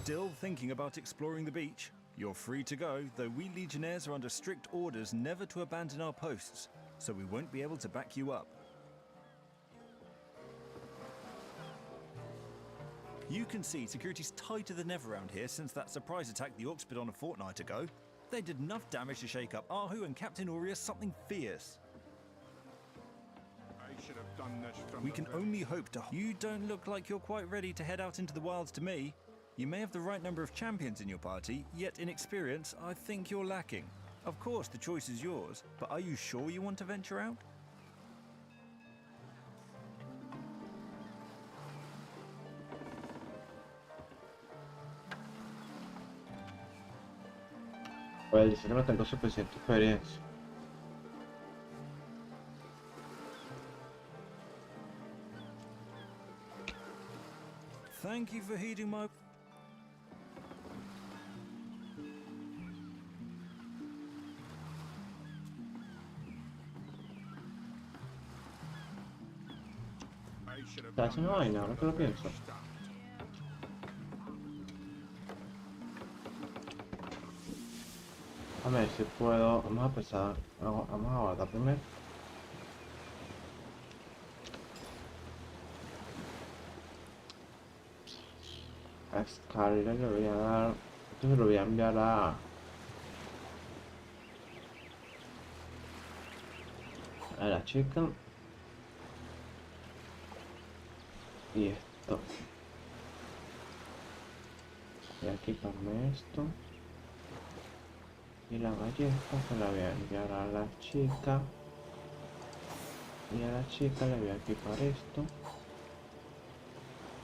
Still thinking about exploring the beach? You're free to go, though we Legionnaires are under strict orders never to abandon our posts, so we won't be able to back you up. You can see security's tighter than ever around here since that surprise attack the Orcs put on a fortnight ago. They did enough damage to shake up Ahu and Captain Aureus something fierce. I should have done this from We can only hope to... You don't look like you're quite ready to head out into the wilds to me. You may have the right number of champions in your party, yet in experience, I think you're lacking. Of course, the choice is yours, but are you sure you want to venture out? Pues dice que no tengo suficiente experiencia. Thank you for heeding my... I should have Está haciendo vaina, ahora que lo pienso. A ver si puedo. Vamos a empezar. Vamos a guardar primero. A Scarlet le voy a dar. Esto se lo voy a enviar a la chica. Y esto. Voy a quitarme esto. Y la ballesta se la voy a enviar a la chica. Y a la chica le voy a equipar esto.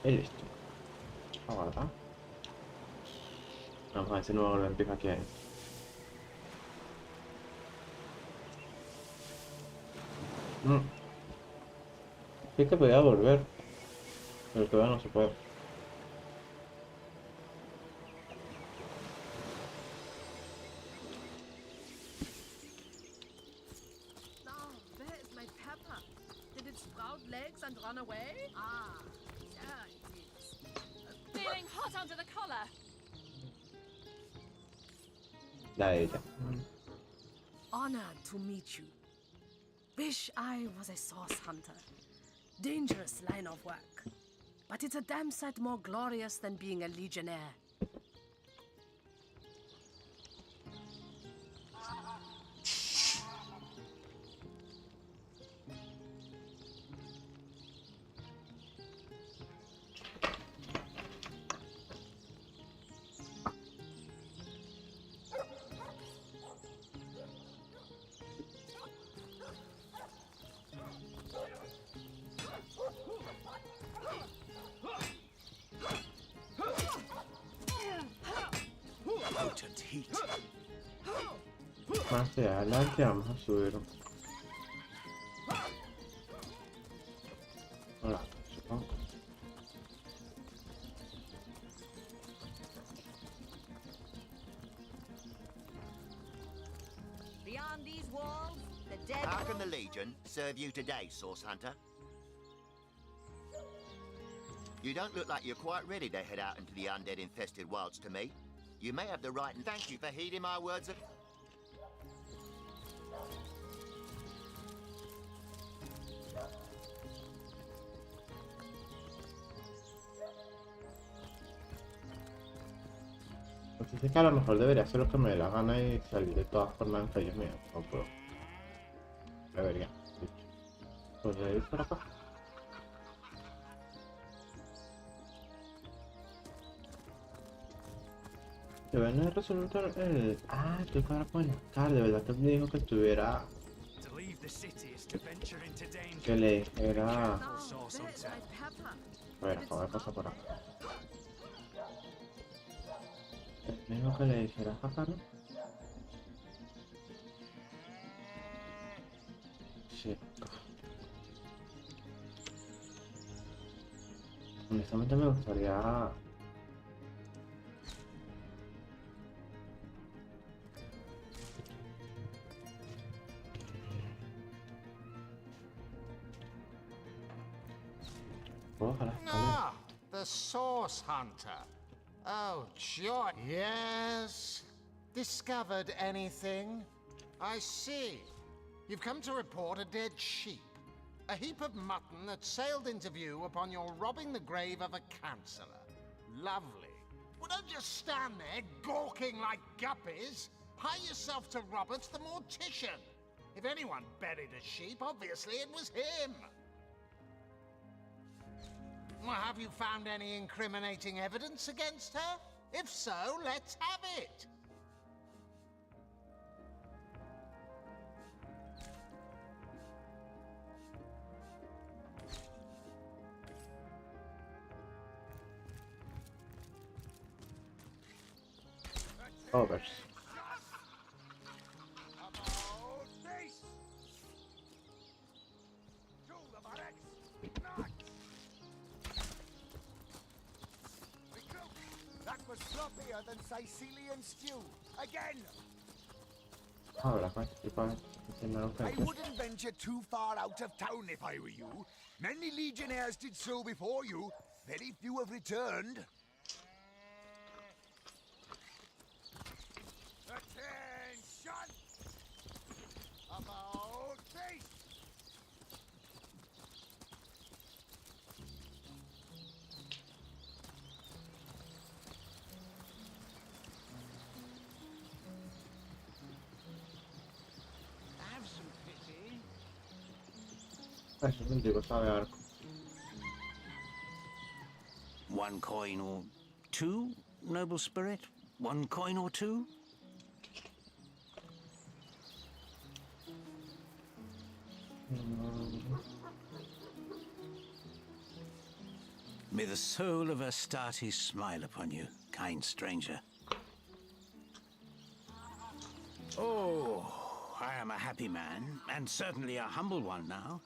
Y listo. Aguarda. Vamos a ver si no va a volver a empezar aquí. Sí que podía volver. Pero todavía no se puede. And run away? Ah, yeah, it is. Feeling hot under the collar. La de ella. Honored to meet you. Wish I was a source hunter. Dangerous line of work. But it's a damn sight more glorious than being a legionnaire. Más hacia adelante vamos a subir. Hola, supongo. Beyond these walls, the dead... How can the Legion serve you today, Source Hunter? You don't look like you're quite ready to head out into the undead-infested wilds to me. You may have the right, and thank you for heeding my words of... Pues dice que a lo mejor debería hacer lo que me dé la gana y salir de todas formas en calles mías. No puedo. Debería. Pues de ir por acá. Que van a resolver el... Ah, estoy que ahora puedo entrar. De verdad que me dijo que estuviera... Que le dijera... A ver, acabo de pasar por acá. Me dijo que le dijera acá, ¿no? Sí. Honestamente me gustaría... Ah, the Source Hunter. Oh, joy. Yes. Discovered anything? I see. You've come to report a dead sheep. A heap of mutton that sailed into view upon your robbing the grave of a councillor. Lovely. Well, don't just stand there gawking like guppies. Hie yourself to Roberts the mortician. If anyone buried a sheep, obviously it was him. Well, have you found any incriminating evidence against her? If so, let's have it. Roberts. That was sloppier than Sicilian stew. Again! Ahora, pues, tipo, I wouldn't venture too far out of town if I were you. Many legionnaires did so before you. Very few have returned. Attention! About face! Have some pity. Eso es un tipo, sabe arco. One coin or two, noble spirit? One coin or two? May the soul of Astarte smile upon you, kind stranger. Oh, I am a happy man, and certainly a humble one now.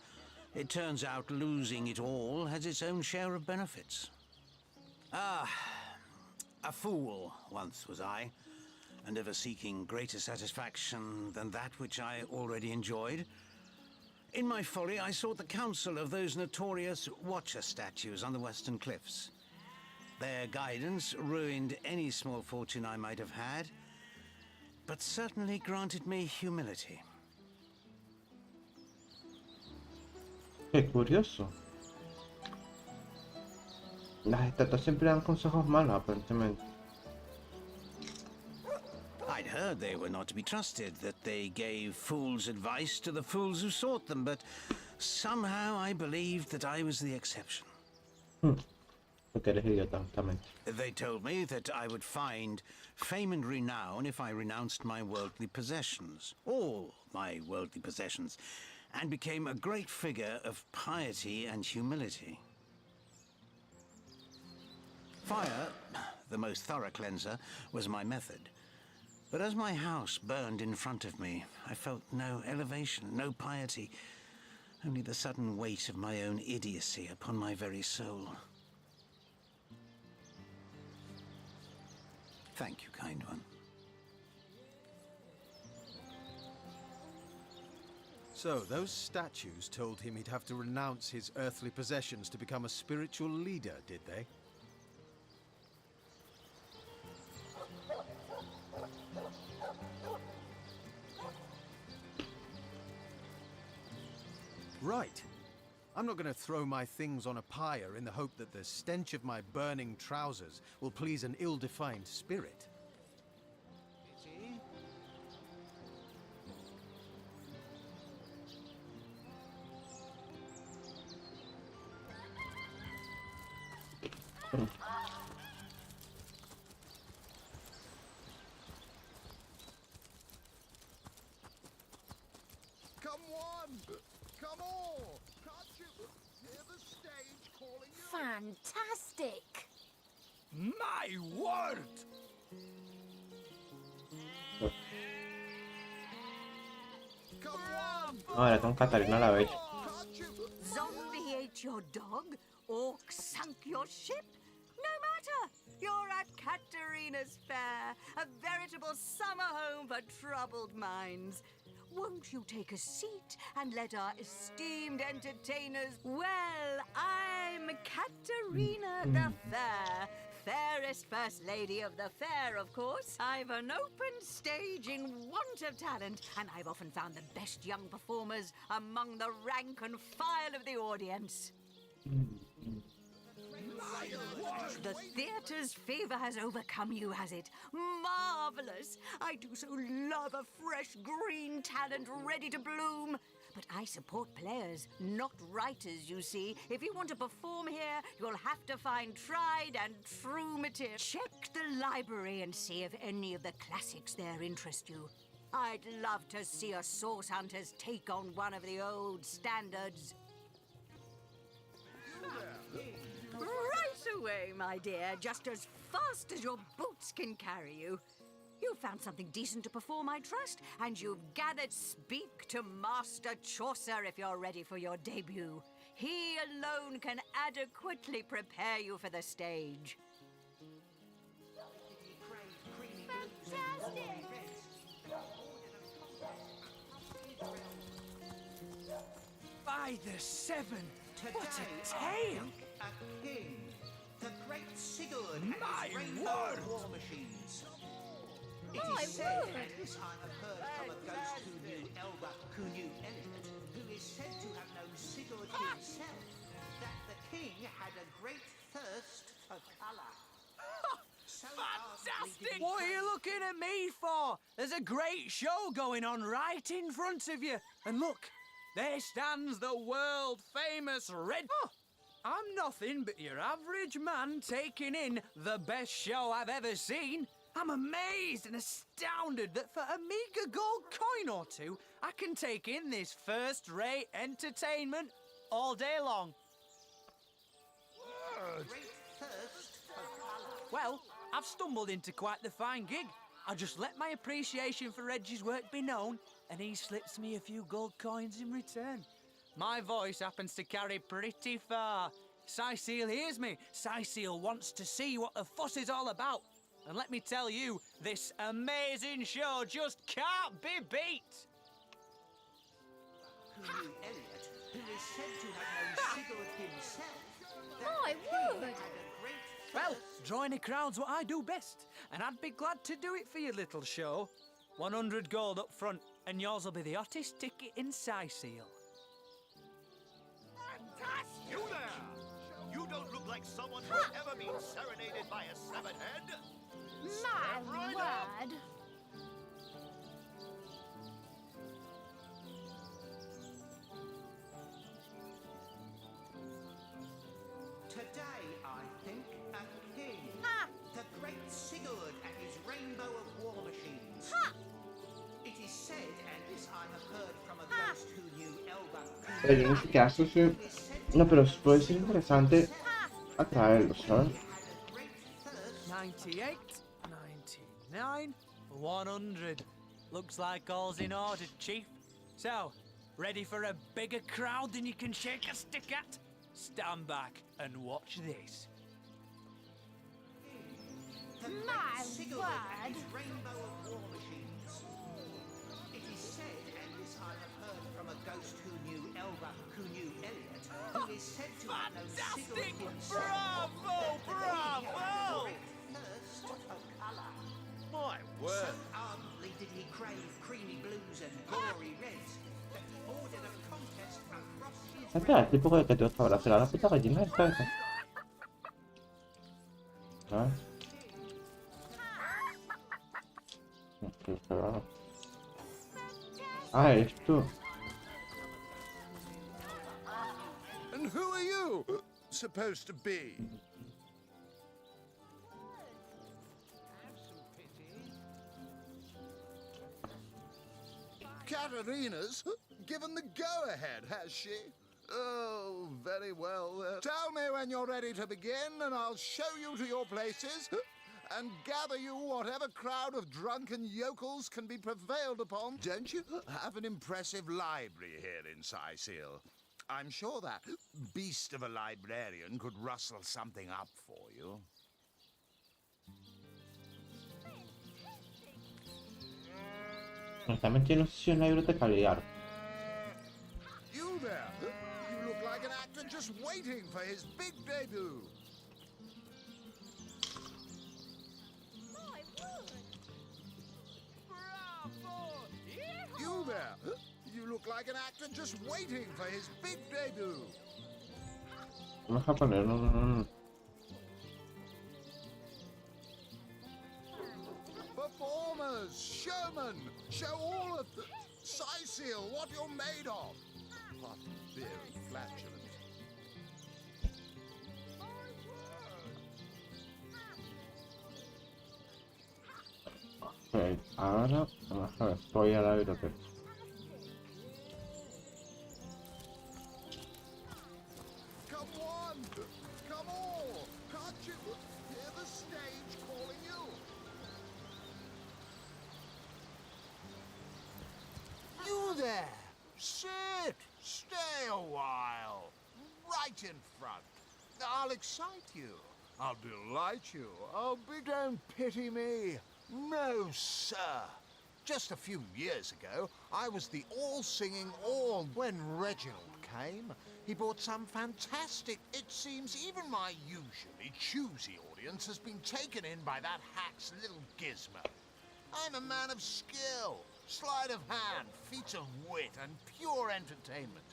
It turns out losing it all has its own share of benefits. Ah, a fool once was I, and ever seeking greater satisfaction than that which I already enjoyed. In my folly, I sought the counsel of those notorious Watcher statues on the western cliffs. Their guidance ruined any small fortune I might have had, but certainly granted me humility. Qué curioso. Las estatuas siempre dan consejos malos, aparentemente. I'd heard they were not to be trusted, that they gave fools advice to the fools who sought them, but somehow I believed that I was the exception. Porque eres idiota, justamente. They told me that I would find fame and renown if I renounced my worldly possessions, all my worldly possessions, and became a great figure of piety and humility. Fire, the most thorough cleanser, was my method. But as my house burned in front of me, I felt no elevation, no piety, only the sudden weight of my own idiocy upon my very soul. Thank you, kind one. So, those statues told him he'd have to renounce his earthly possessions to become a spiritual leader, did they? Right. I'm not going to throw my things on a pyre in the hope that the stench of my burning trousers will please an ill-defined spirit. Pity? Come on! Come on! Can't you hear the stage calling you? Fantastic! My word! Come on! Ahora con Catarina la Bella. Can't you? Zombie ate your dog? Orc sunk your ship? No matter! You're at Katerina's Fair, a veritable summer home for troubled minds. Won't you take a seat and let our esteemed entertainers... Well, I'm Katerina the Fair, fair dearest First Lady of the Fair, of course. I've an open stage in want of talent, and I've often found the best young performers among the rank and file of the audience. The theatre's fever has overcome you, has it? Marvelous! I do so love a fresh green talent ready to bloom. But I support players, not writers, you see. If you want to perform here, you'll have to find tried and true material. Check the library and see if any of the classics there interest you. I'd love to see a Source Hunters take on one of the old standards. Right away, my dear, just as fast as your boots can carry you. You've found something decent to perform, I trust, and you've gathered speak to Master Chaucer if you're ready for your debut. He alone can adequately prepare you for the stage. Fantastic! By the seven, what a tale! A king, the great Sigurd My and his rainbow word! of war machines. It My is said, word! and this I have heard from a ghost who knew Elba, who knew Elliot, who is said to have known Sigurd himself, that the king had a great thirst for colour. So ardently did he What are crave- you looking at me for? There's a great show going on right in front of you. And look, there stands the world-famous Red... Oh, I'm nothing but your average man taking in the best show I've ever seen. I'm amazed and astounded that for a meager gold coin or two, I can take in this first-rate entertainment all day long. great thirst for colour. Well, I've stumbled into quite the fine gig. I just let my appreciation for Reggie's work be known, and he slips me a few gold coins in return. My voice happens to carry pretty far. Cecile hears me. Cecile wants to see what the fuss is all about. And let me tell you, this amazing show just can't be beat. Who knew Elliot, who is said to have known Sigurd himself, that My the king word! had a great Well, thirst. drawing a crowd's what I do best, and I'd be glad to do it for your little show. 100 gold up front, and yours will be the hottest ticket in Cecile. You there! You don't look like someone who's ever been serenaded by a severed head. Step My right up. word! Today, I think, a king. Ha! The great Sigurd and his rainbow of war machines. Ha! It is said, and this I have heard from a ghost who knew Elba. En este caso sí. No, pero puede ser interesante atraerlo, ¿sabes? 98, 99, 100. Looks like all's in order, Chief. So, ready for a bigger crowd than you can shake a stick at? Stand back and watch this. My Sigurd word! and his rainbow of war machines. It is said, and this I have heard from a ghost who knew Elba, who knew Elliot, who is said to have known Sigurd Fantastic! himself. Bravo! Bravo! Great thirst for colour. My So word. ardently did he crave creamy blues and gory reds that he ordered a contest across his Aspetta, è tipo quello che devo fare la puta gallina, aspetta. Ok, però. Ah, eres tú. And who are you supposed to be? Katarina's given the go-ahead, has she? Oh, very well. Tell me when you're ready to begin, and I'll show you to your places and gather you whatever crowd of drunken yokels can be prevailed upon. Don't you have an impressive library here in Cecile? I'm sure that beast of a librarian could rustle something up for you. Honestamente no sé si es una biblioteca liar. You there! You look like an actor just waiting for his big debut. like an actor just waiting for his big debut. Vamos a poner un... Performers, showmen, show all of the... Sicil, what you're made of. Pardon beer and flatulence. Ok, ahora vamos a ver, voy al aire. Come on, come all. Can't you hear the stage calling you? You there! Sit! Stay a while. Right in front. I'll excite you. I'll delight you. Oh, don't pity me. No, sir. Just a few years ago, I was the all-singing all. When Reginald came, he brought some fantastic... It seems even my usually choosy audience has been taken in by that hack's little gizmo. I'm a man of skill, sleight of hand, feats of wit, and pure entertainment.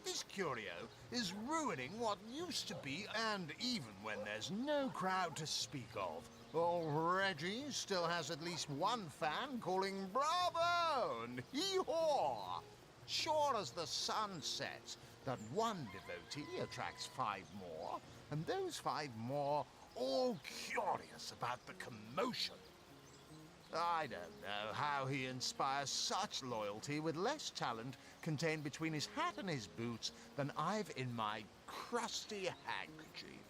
This curio is ruining what used to be, and even when there's no crowd to speak of, old Reggie still has at least one fan calling bravo and hee-haw. Sure as the sun sets, that one devotee attracts 5 more, and those 5 more all curious about the commotion. I don't know how he inspires such loyalty with less talent contained between his hat and his boots than I've in my crusty handkerchief.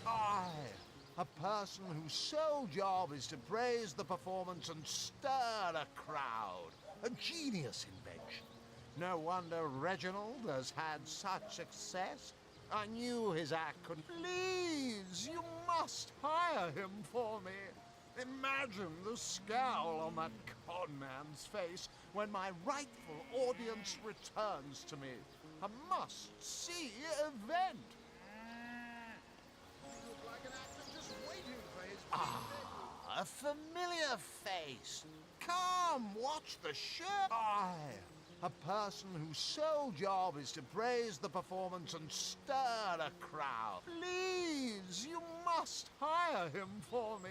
I, a person whose sole job is to praise the performance and stir a crowd. A genius invention. No wonder Reginald has had such success. I knew his act could... Please, you must hire him for me. Imagine the scowl on that conman's face when my rightful audience returns to me. A must-see event. Ah, a familiar face. Come, watch the show. A person whose sole job is to praise the performance and stir a crowd. Please, you must hire him for me.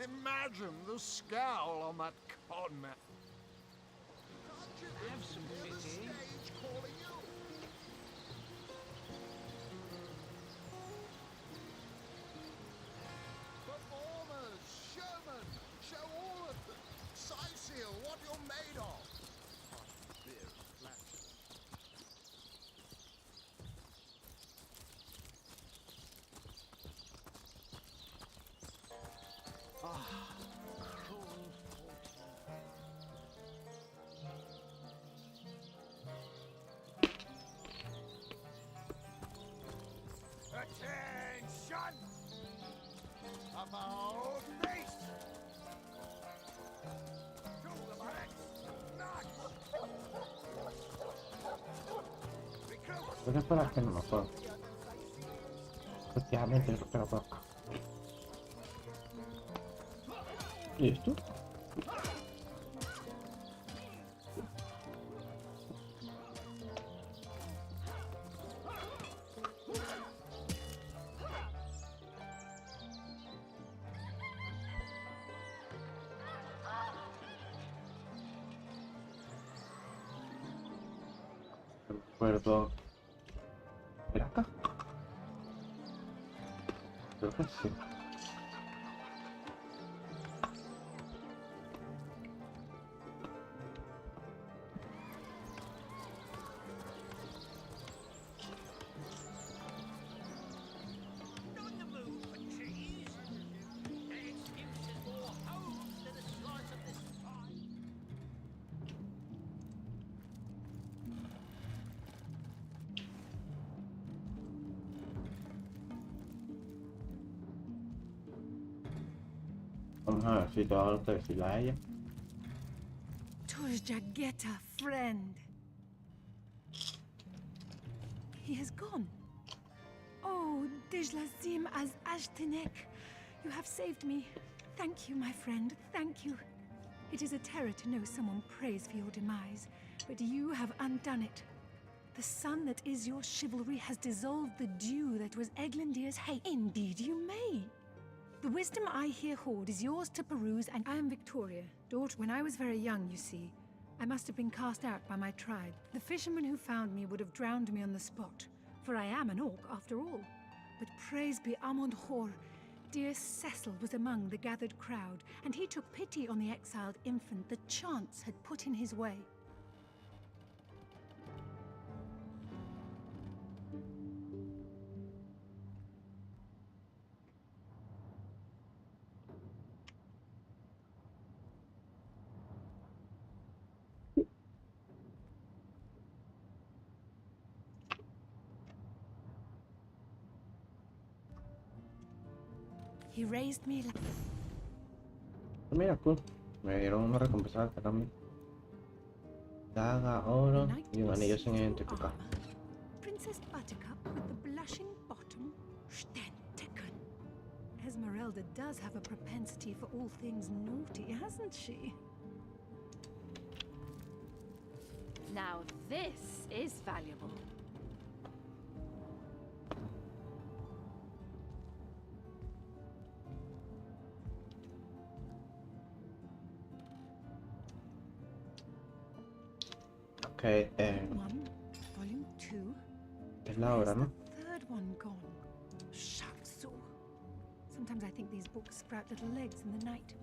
Imagine the scowl on that conman. Have some pity. Performers, showmen, show all of them. Sicil, what you're made of. Beer and flatulence. Attention! About face! To the ranks! Not! Recruit! Cosa farà che non lo so? Effettivamente lo spero poco. Listo? Recuerdo... ¿Era acá? Creo que sí. Vamos a ver si todo lo que decirle a ella. Turjageta, friend. He has gone. Oh, Dijlazim Az Ashtanek. You have saved me. Thank you, my friend. Thank you. It is a terror to know someone prays for your demise, but you have undone it. The sun that is your chivalry has dissolved the dew that was Eglandir's hate. Indeed you may. The wisdom I here hoard is yours to peruse, and I am Victoria, daughter. When I was very young, you see, I must have been cast out by my tribe. The fisherman who found me would have drowned me on the spot, for I am an orc after all. But praise be Amon Hor, dear Cecil was among the gathered crowd, and he took pity on the exiled infant that chance had put in his way. He raised me like... Mira, cool. Me dieron una recompensa acá también. Daga, oro y un anillo sin identificar. Princess Buttercup with the blushing bottom. Stentiken. Esmeralda does have a propensity for all things naughty, hasn't she? Now this is valuable. Ok, One, volume 2. es la hora, ¿no? Third one gone. Shatsu. Sometimes I think these books sprout little legs in the night.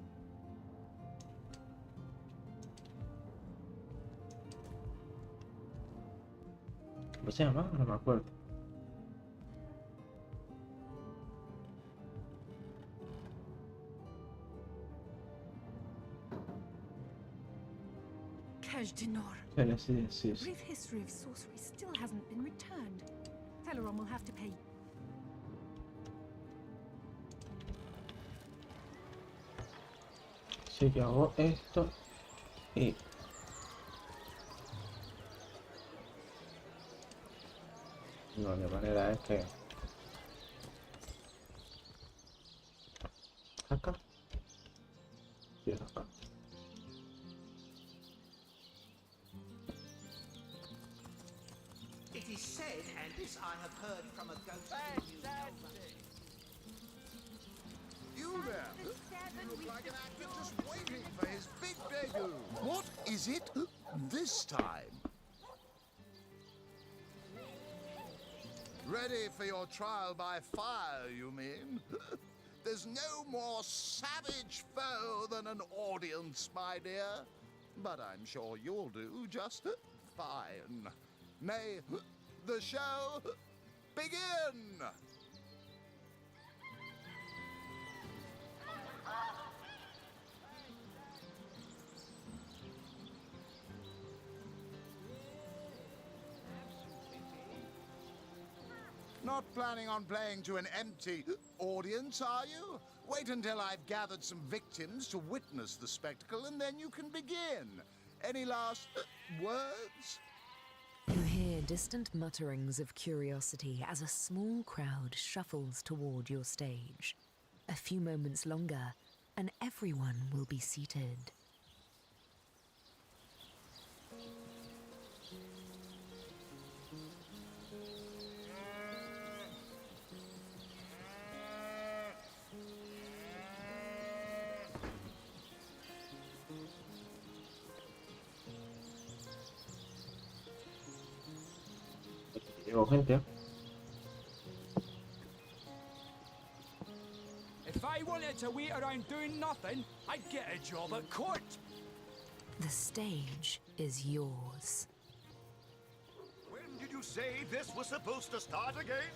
¿Cómo se llama? No me acuerdo. Kaj'Dinor. Sí. The brief history of sorcery still hasn't been returned. Teleron will have to pay. Sí, yo hago esto y... No, de manera es que... Acá. Sí, es acá. It is said, and this I have heard from a ghost. You there! You look like an actor just waiting for his big debut. What is it this time? Ready for your trial by fire, you mean? There's no more savage foe than an audience, my dear. But I'm sure you'll do just fine. May the show begin! Not planning on playing to an empty audience, are you? Wait until I've gathered some victims to witness the spectacle, and then you can begin. Any last words? You hear distant mutterings of curiosity as a small crowd shuffles toward your stage. A few moments longer, and everyone will be seated. Llegó gente. If I wanted to wait around doing nothing, I'd get a job at court. The stage is yours. When did you say this was supposed to start again?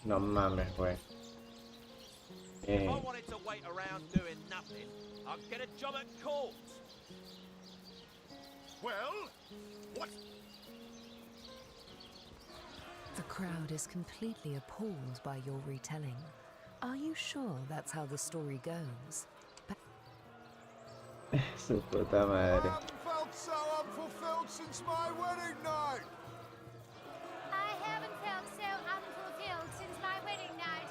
No mames, güey. If I wanted to wait around doing nothing, I'd get a job at court. Well, what? The crowd is completely appalled by your retelling. Are you sure that's how the story goes? Su puta madre. I haven't felt so unfulfilled since my wedding night. I haven't felt so unfulfilled since my wedding night.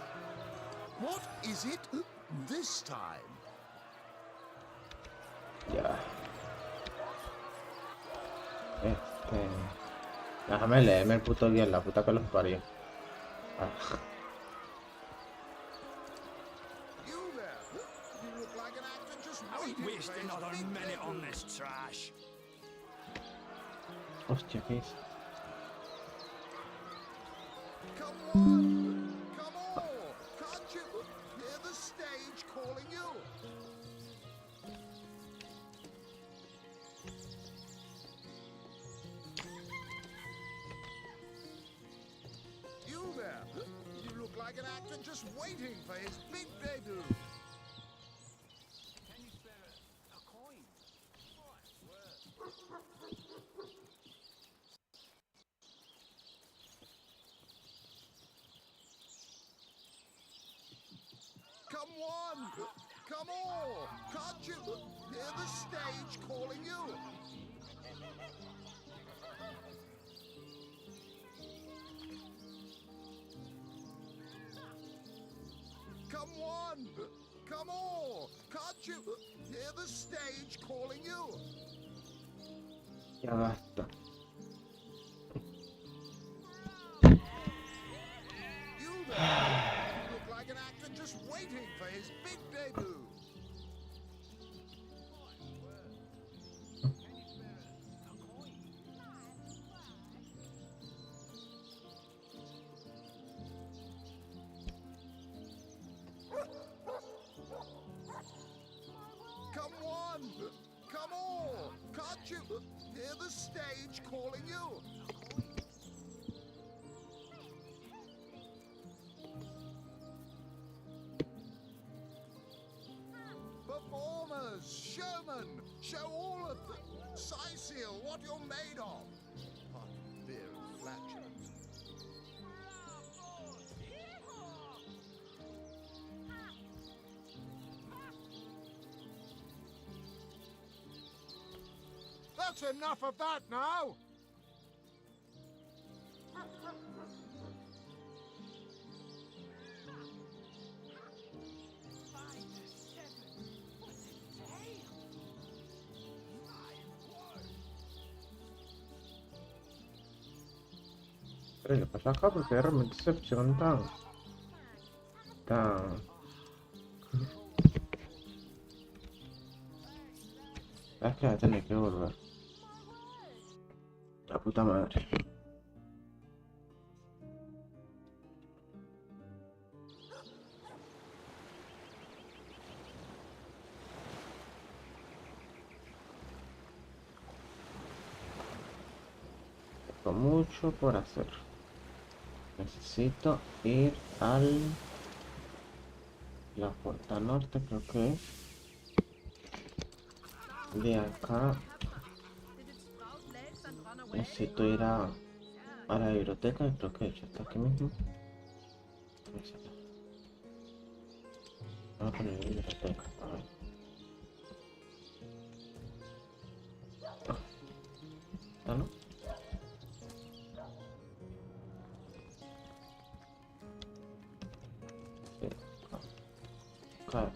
What is it this time? Ya. Déjame leerme el puto guión, la puta que los parió. Ah. You there? You look like an actor just I wouldn't waiting waste for his another big minute on debut. this trash. Hostia, ¿qué es? Come on! Come on! Can't you hear the stage calling you? You there? You look like an actor just waiting for his big debut. Can you spare a coin? Come on! Come on! Can't you hear the stage calling you? Come on! Come on! Can't you hear the stage calling you? Ya basta. You there? You look like an actor just waiting for his big debut. Come on! Come on! Can't you hear the stage calling you? Performers, showmen, show all of them. Sicil, what you're made of. Pardon beer and flatulence. That's enough of that now! Pero ¿qué pasa acá? Porque realmente se pusieron tan... Es que voy a tener que volver. La puta madre. Tengo mucho por hacer. Necesito ir al... La puerta norte, creo que es. De acá. Necesito ir a la biblioteca y creo que ya está aquí mismo. Vamos a poner la biblioteca. A ver. ¿Ah, no? Sí. Claro.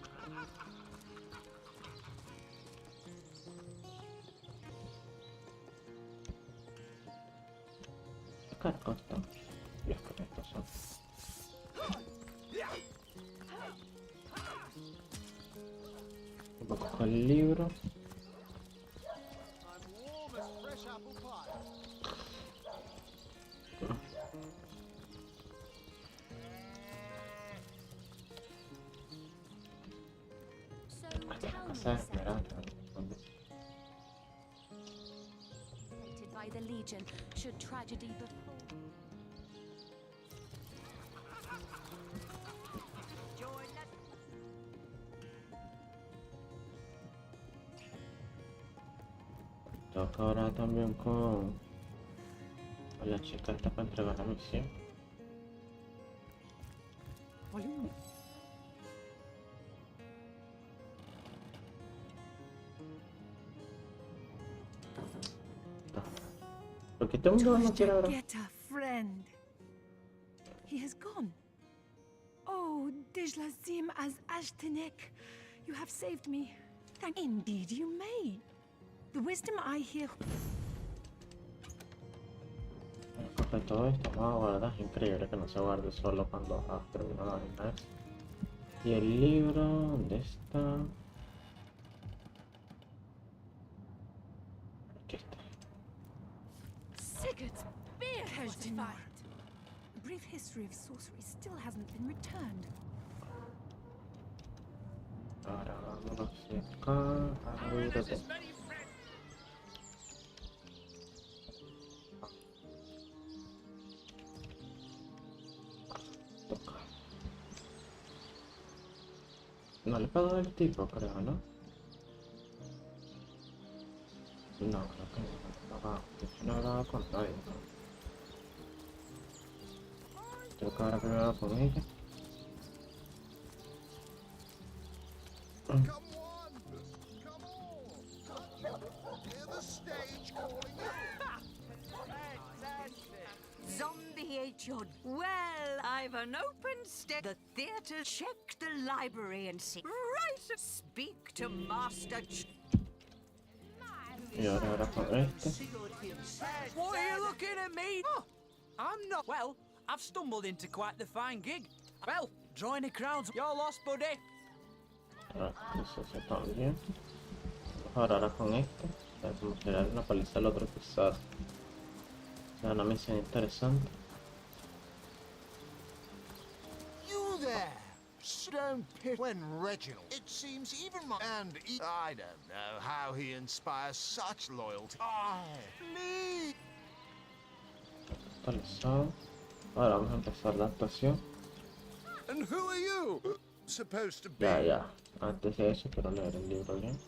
Acá está. Dios, que estos son. Busco el libro. Casa Esmeralda. By the Legion, should tragedy befall. Toca ahora también con la chica esta para entregar la misión. Porque todo el mundo no quiere ahora. Get a friend. He has gone. Oh, Dijlazim as Ashtanek, you have saved me. thank. Indeed, you may. The wisdom I hear. Coge todo esto, vamos a guardar. Es increíble que no se guarde solo cuando has terminado la vaina. Y el libro, ¿dónde está? Aquí está. Sigurd's beard was defied. A brief history of sorcery still hasn't been returned. Ahora vámonos hacia acá. Al libro de... Toca. No le puedo dar el tipo, creo, ¿no? No, creo que no hablaba con nadie, ¿no? Tengo que hablar primero con ella. Come on! Come on! Hear the stage calling you! Zombie ate your... Well, I've an open stick. The theatre, check the library and see. Right, speak to Master... Y ahora con este. What are you looking at me? Oh, I'm not... Well, I've stumbled into quite the fine gig. Well, drawing a crowd. You're lost, buddy. Eso se también. Ahora con este. Vamos a tirar una paliza al otro quizás. Sea una misión interesante. You there! Don't pit when Reginald. It seems even my... And I don't know how he inspires such loyalty. Please! Actualizado. Ahora vamos a empezar la actuación. And who are you supposed to be? Ya. Antes de eso quiero leer el libro bien.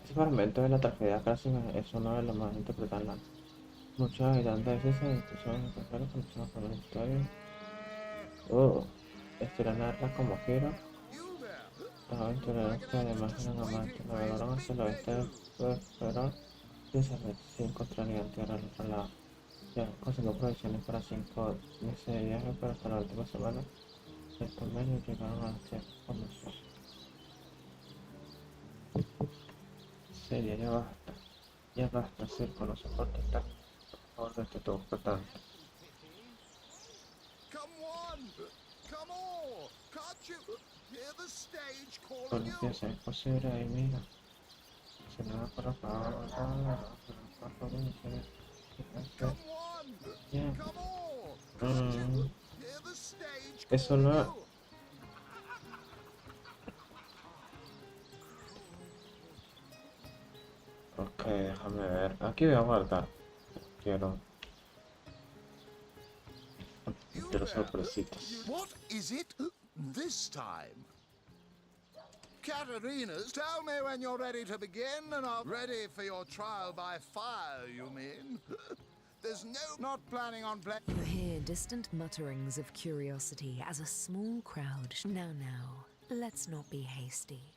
Este fragmento de la tragedia clásica es uno de los más interpretados. Muchos habitantes de esa discusión extranjeros conocemos por la historia. Esto narra como giro. Los aventureros que además eran amantes navegaron hacia el oeste del Fuero y se encontrarían tierra al otro lado. Ya consiguió provisiones para 5 meses de viaje, pero hasta la última semana del convenio llegaron a las tierras famosas. Seria, ya basta, circo, no soporta estar. Por favor, este todo fue tanto. Come on! Can't you hear the stage calling Policía, you? si es posible, ahí mira. Se me va por favor. Come on! Yeah. Come on! Can't you hear the stage calling Eso no. you? Ok, déjame ver. Aquí voy a guardar. Quiero sorpresitas. What is it this time? Katarina's, tell me when you're ready to begin, and I'm ready for your trial by fire, you mean? There's not planning on You hear distant mutterings of curiosity as a small crowd... Now, let's not be hasty.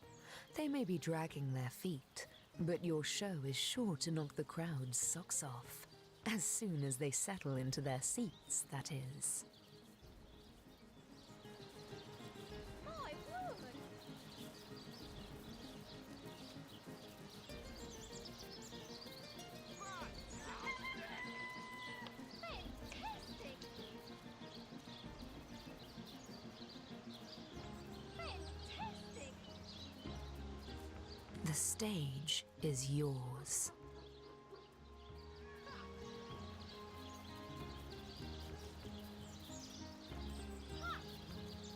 They may be dragging their feet, but your show is sure to knock the crowd's socks off. As soon as they settle into their seats, that is. The stage is yours.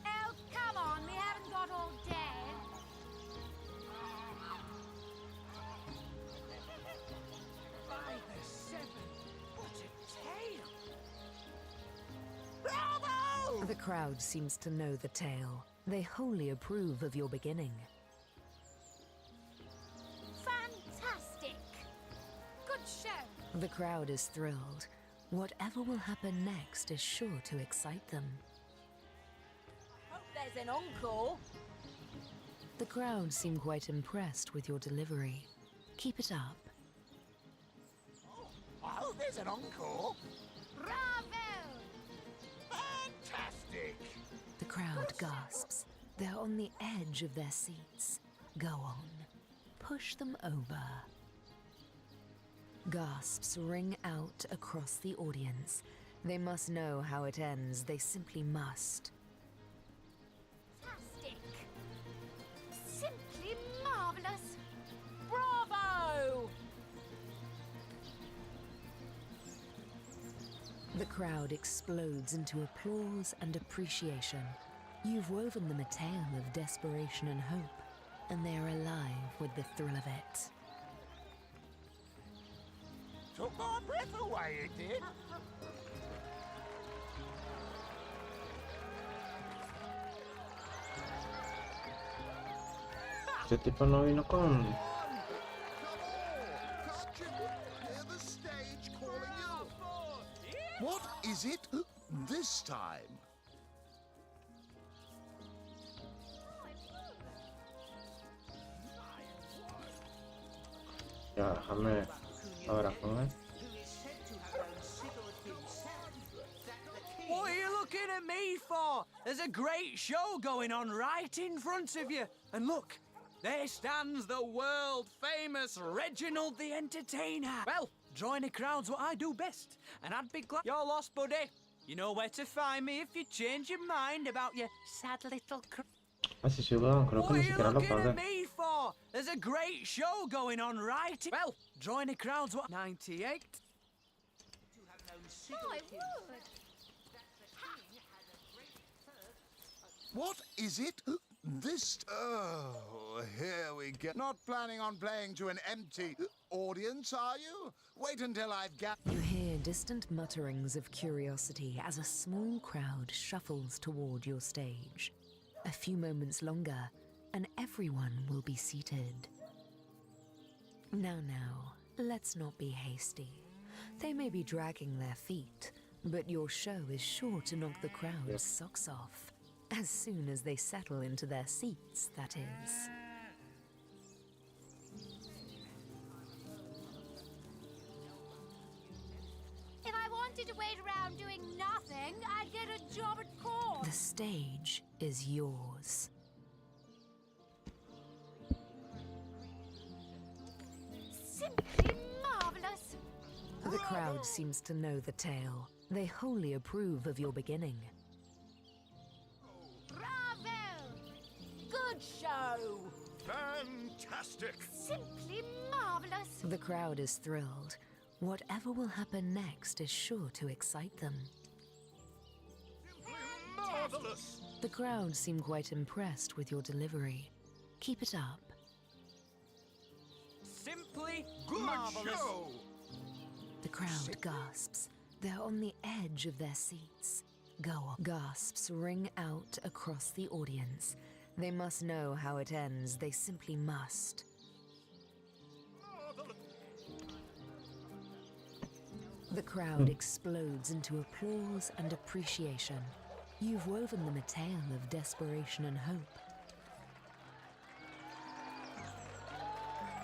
Oh, come on, we haven't got all day. By the seven, what a tale! Bravo! The crowd sees to know the tale. They wholly approve of your beginning. Fantastic! Good show. The crowd is thrilled. Whatever will happen next is sure to excite them. Hope there's an encore. The crowd seem quite impressed with your delivery. Keep it up. Oh, there's an encore. Bravo! Fantastic! The crowd gasps. They're on the edge of their seats. Go on. Push them over. Gasps ring out across the audience. They must know how it ends. They simply must. Fantastic. Simply marvelous. Bravo! The crowd explodes into applause and appreciation. You've woven them a tale of desperation and hope, and they are alive with the thrill of it. Took my breath away, it did. Este tipo no vino con... Hear the stage calling you. What is it this time? Ya, déjame ahora con él. What are you looking at me for? There's a great show going on right in front of you. And look, there stands the world-famous Reginald the Entertainer. Well, drawing a crowd's what I do best, and I'd be glad you're lost, buddy. You know where to find me if you change your mind about your sad little Ah, sí, sí, weón, creo que What ni are you siquiera lo looking at pagué. me for? There's a great show going on right. Well, join the crowds. What? 98. I would. What is it this? Oh, here we go. Not planning on playing to an empty audience, are you? Wait until I've got. You hear distant mutterings of curiosity as a small crowd shuffles toward your stage. A few moments longer, and everyone will be seated. Now, let's not be hasty. They may be dragging their feet, but your show is sure to knock the crowd's socks off. As soon as they settle into their seats, that is. If I wanted to wait around doing nothing, I'd get a job at court. The stage is yours. Simply marvelous. The crowd seems to know the tale. They wholly approve of your beginning. Bravo! Good show. Fantastic. Simply marvelous. The crowd is thrilled. Whatever will happen next is sure to excite them. Marvelous. The crowd seem quite impressed with your delivery. Keep it up. Simply Good marvelous. show. The crowd gasps. They're on the edge of their seats. Go on. Gasps ring out across the audience. They must know how it ends. They simply must. The crowd explodes into applause and appreciation. You've woven them a tale of desperation and hope.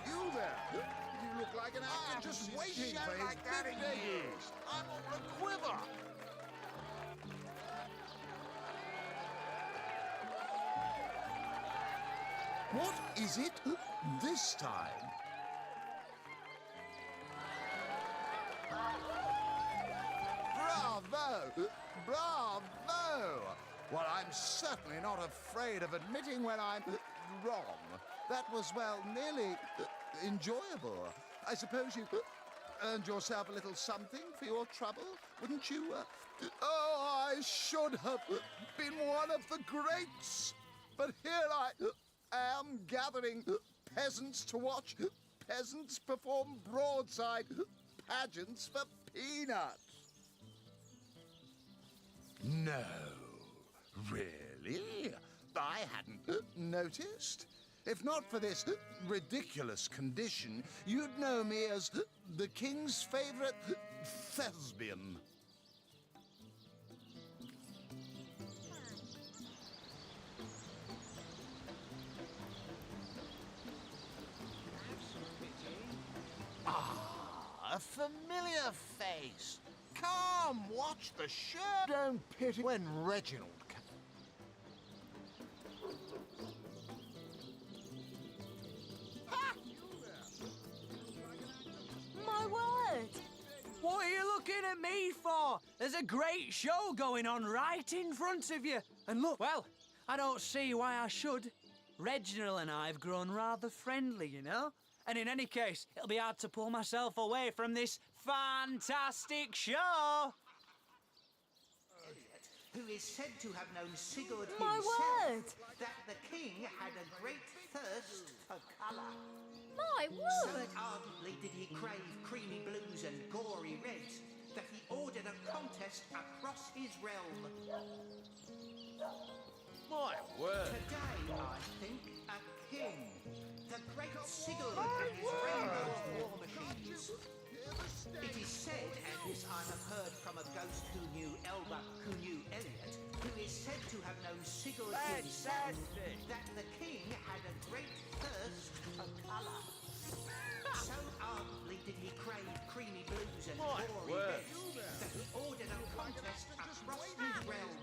You there? You look like an actor just waiting for his big debut. I'm on a quiver. What is it this time? Bravo! Bravo! Well, I'm certainly not afraid of admitting when I'm wrong. That was, well, nearly enjoyable. I suppose you earned yourself a little something for your trouble, wouldn't you? Oh, I should have been one of the greats. But here I am gathering peasants to watch peasants perform broadside pageants for peanuts. No, really? I hadn't noticed. If not for this ridiculous condition, you'd know me as the king's favorite thespian. A familiar face. Come, watch the show. Don't pity when Reginald comes. What are you looking at me for? There's a great show going on right in front of you. And look, well, I don't see why I should. Reginald and I have grown rather friendly, you know? And in any case, it'll be hard to pull myself away from this fantastic show. Who is said to have known Sigurd My himself, word! that the king had a great thirst for colour. My So word! ardently did he crave creamy blues and gory reds that he ordered a contest across his realm. My word. Today, I think, a king, the great Sigurd and his rainbow of war machines. It is said, and this I have heard from a ghost who knew Elba, who knew Elliot, who is said to have known Sigurd himself, that the king had a great thirst for colour. So ardently did he crave creamy blues and My gory word. reds that he ordered a contest across his realm.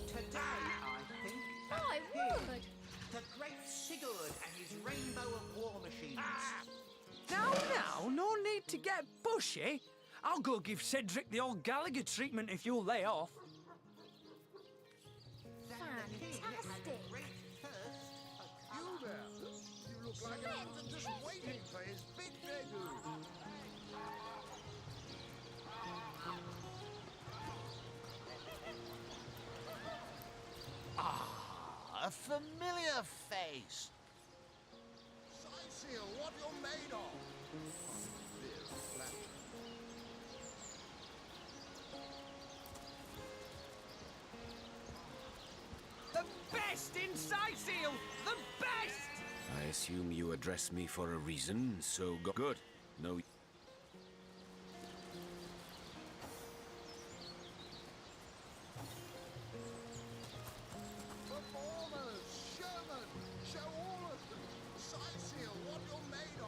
Today, I think, a My king, word! the great Sigurd and his rainbow of war machines. Now, no need to get bushy. I'll go give Cedric the old Gallagher treatment if you'll lay off. Fantastic! You there? You look like an actor just waiting for his big debut. A familiar face. Seal, what you're made of. Dear Fletcher. The best in Sightseal! The best! I assume you address me for a reason, so go. Good. No. Performers, showmen, show all of them. Sightseal, what you're made of.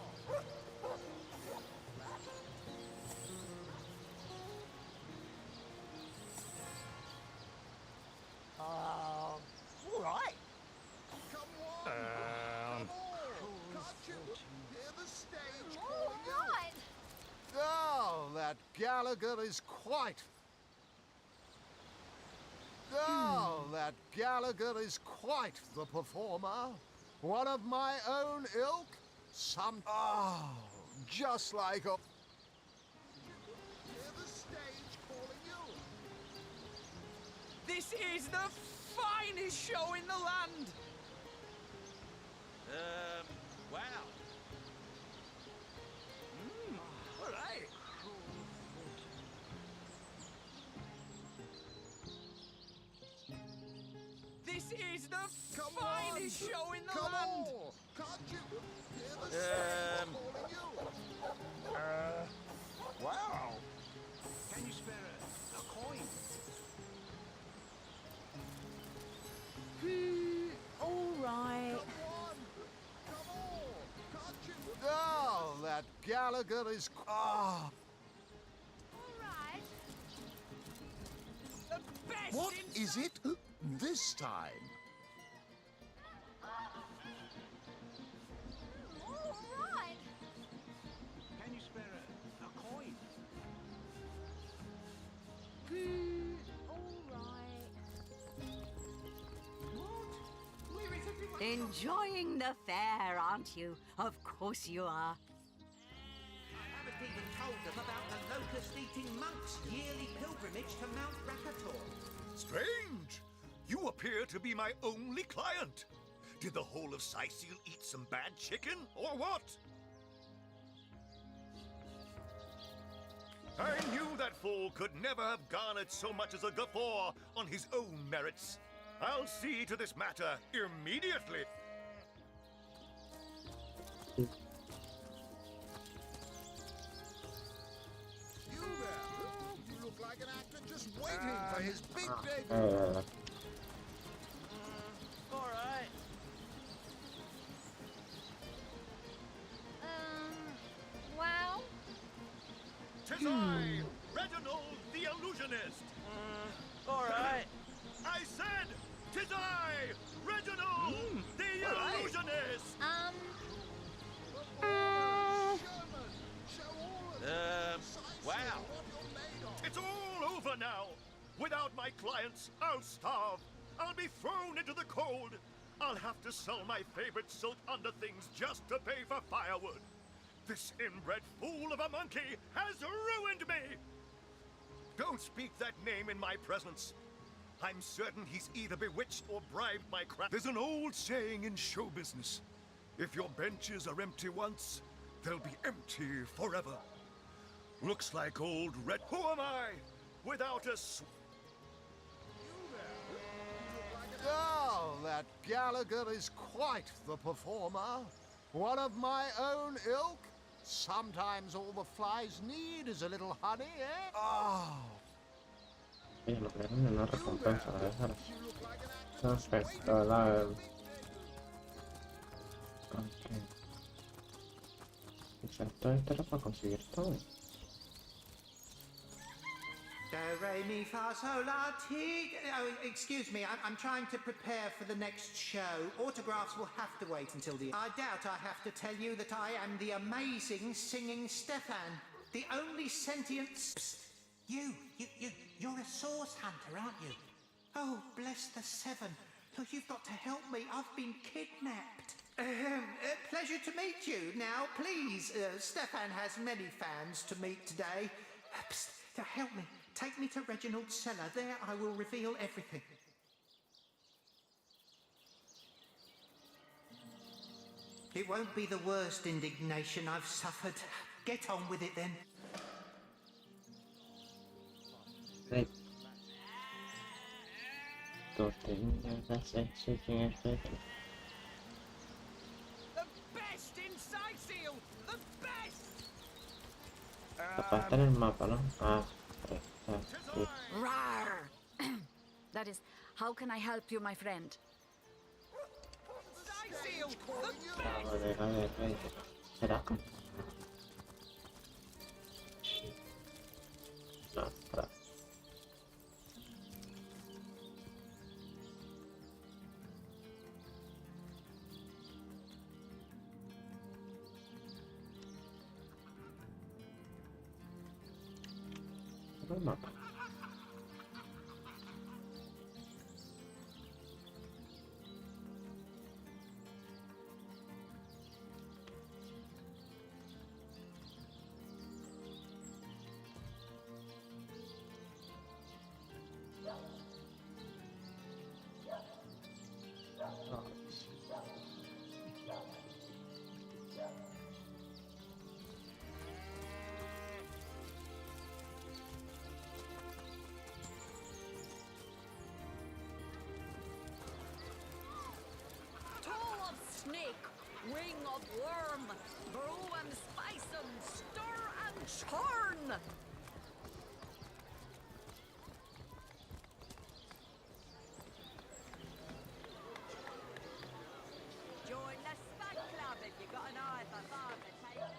All right. Come on, come on. Can't you hear the stage calling you? All right! Oh, that Gallagher is quite... Oh, that Gallagher is quite the performer. One of my own ilk. Just like a... Hear the stage calling you. This is the finest show in the land! Wow. All right. This is the finest show in the Come land! on. Can't you hear the stage calling you? Wow. Can you spare a coin? All right. Oh, that Gallagher is... All right! The best What in is it this time? All right! Can you spare a coin? All right. Enjoying the fair, aren't you? Of course you are. I haven't even told them about the locust-eating monks' yearly pilgrimage to Mount Rakator. Strange! You appear to be my only client. Did the whole of Sightseal eat some bad chicken, or what? I knew that fool could never have garnered so much as a guffaw on his own merits. I'll see to this matter immediately. You there? You look like an actor just waiting for his big debut. All right. Well? 'Tis I, Reginald the Illusionist. All right. I said, 'tis I, Reginald the Illusionist. over now. Without my clients, I'll starve. I'll be thrown into the cold. I'll have to sell my favorite silk underthings just to pay for firewood. This inbred fool of a monkey has ruined me! Don't speak that name in my presence. I'm certain he's either bewitched or bribed my crap. There's an old saying in show business. If your benches are empty once, they'll be empty forever. Looks like old Red... Who am I? Without a Oh, that Gallagher is quite the performer. One of my own ilk. Sometimes all the flies need is a little honey, eh? Oh. Y lo que es una recompensa de dejar. Perfecto, la... Ok. Exacto, esto era para conseguir todo. Do, re, mi, fa, sol, la, ti. Oh, excuse me, I'm trying to prepare for the next show. Autographs will have to wait until the... I doubt I have to tell you that I am the amazing singing Stefan. The only sentient... Psst. You're a source hunter, aren't you? Oh, bless the seven. Look, you've got to help me. I've been kidnapped. Pleasure to meet you. Now, please, Stefan has many fans to meet today. Psst, now help me. Take me to Reginald's cellar. There I will reveal everything. It won't be the worst indignation I've suffered. Get on with it then. Right. That's executing it. The best in Sightseal! The best! Tapar el mapa, ¿no? Ah, sí. Rawr! That is, how can I help you, my friend? Sightseal! A ver. ¿Será? No, espera. El mapa. Snake, wing of worm, brew and spice 'em, stir and churn. Join the Spud Club if you got an eye for farm to take.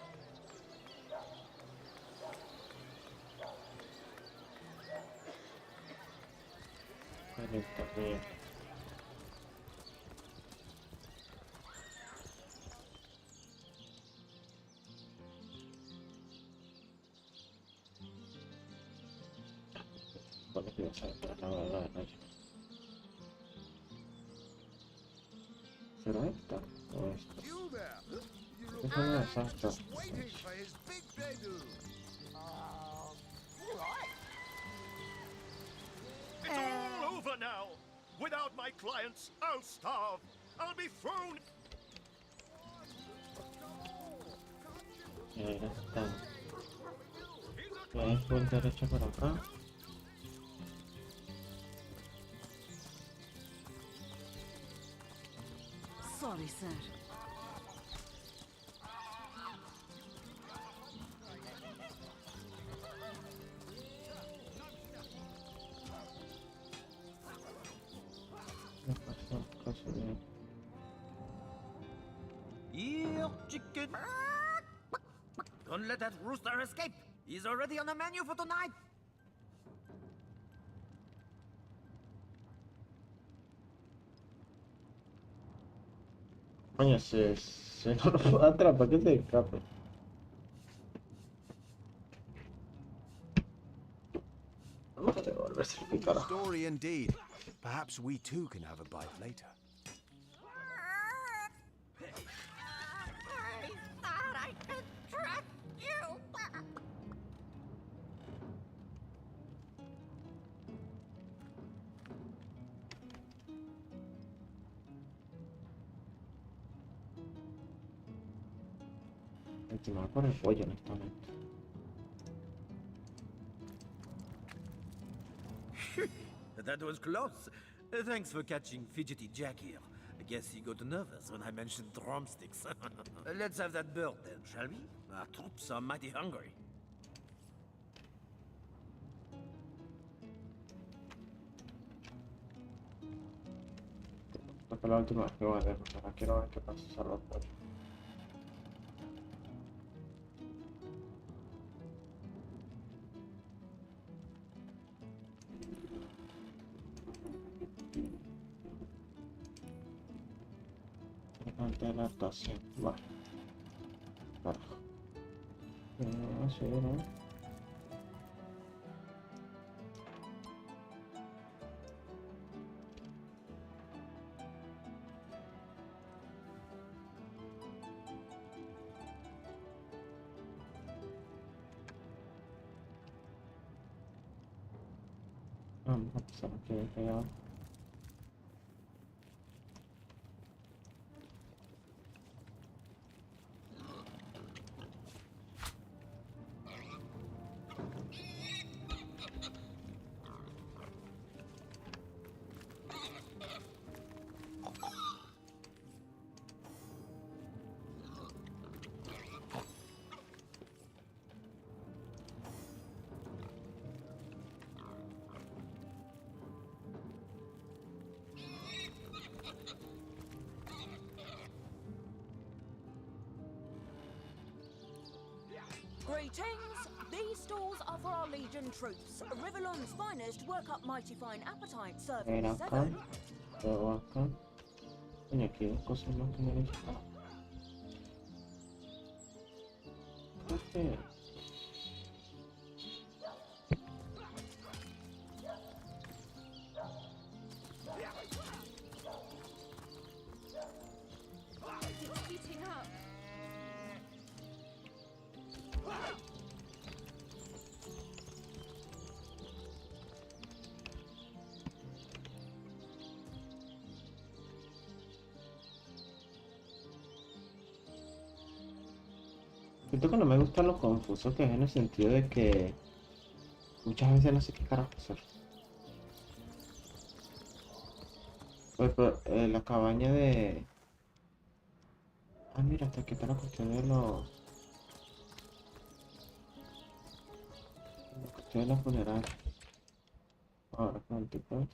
También. ¿Será esta o esta? Esta no es esta. It's all over now. Without my clients, I'll starve. I'll be thrown... Ya está. ¿Quieres por derecha por acá? Sorry, sir. Here, chicken. Don't let that rooster escape. He's already on the menu for tonight. Coño, si no lo puedo atrapar, que se escape. Vamos a devolverse el pícaro. Story indeed. Perhaps we too can have a bite later. I thought I could trust you. Encima por el pollo, honestamente. That was close. Thanks for catching Fidgety Jack here. I guess he got nervous when I mentioned drumsticks. Let's have that bird then, shall we? Our troops are mighty hungry. Esta fue la última vez que voy a hacer, porque ahora quiero ver qué pasa a los pollos. Ante la actuación, vale. Carajo. Sí, ¿no? Vamos a pasar aquí pegado. Greetings! These stalls are for our Legion troops. Rivalon's finest work up mighty fine appetite, serving Ven acá, 7. luego acá. Coño, aquí hay dos cosas más que me necesito. It's heating up. Siento que no me gusta lo confuso que es en el sentido de que muchas veces no sé qué carajo hacer. Pues, la cabaña de... Ah, mira, hasta aquí está la cuestión de los... La cuestión de la funeraria. Ahora con el tipo de...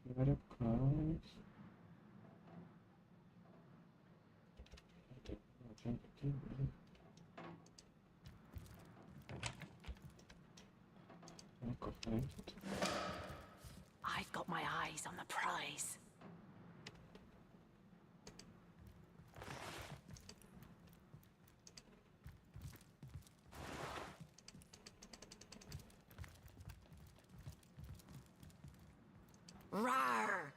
Aquí hay varios cables. I've got my eyes on the prize. Rawr!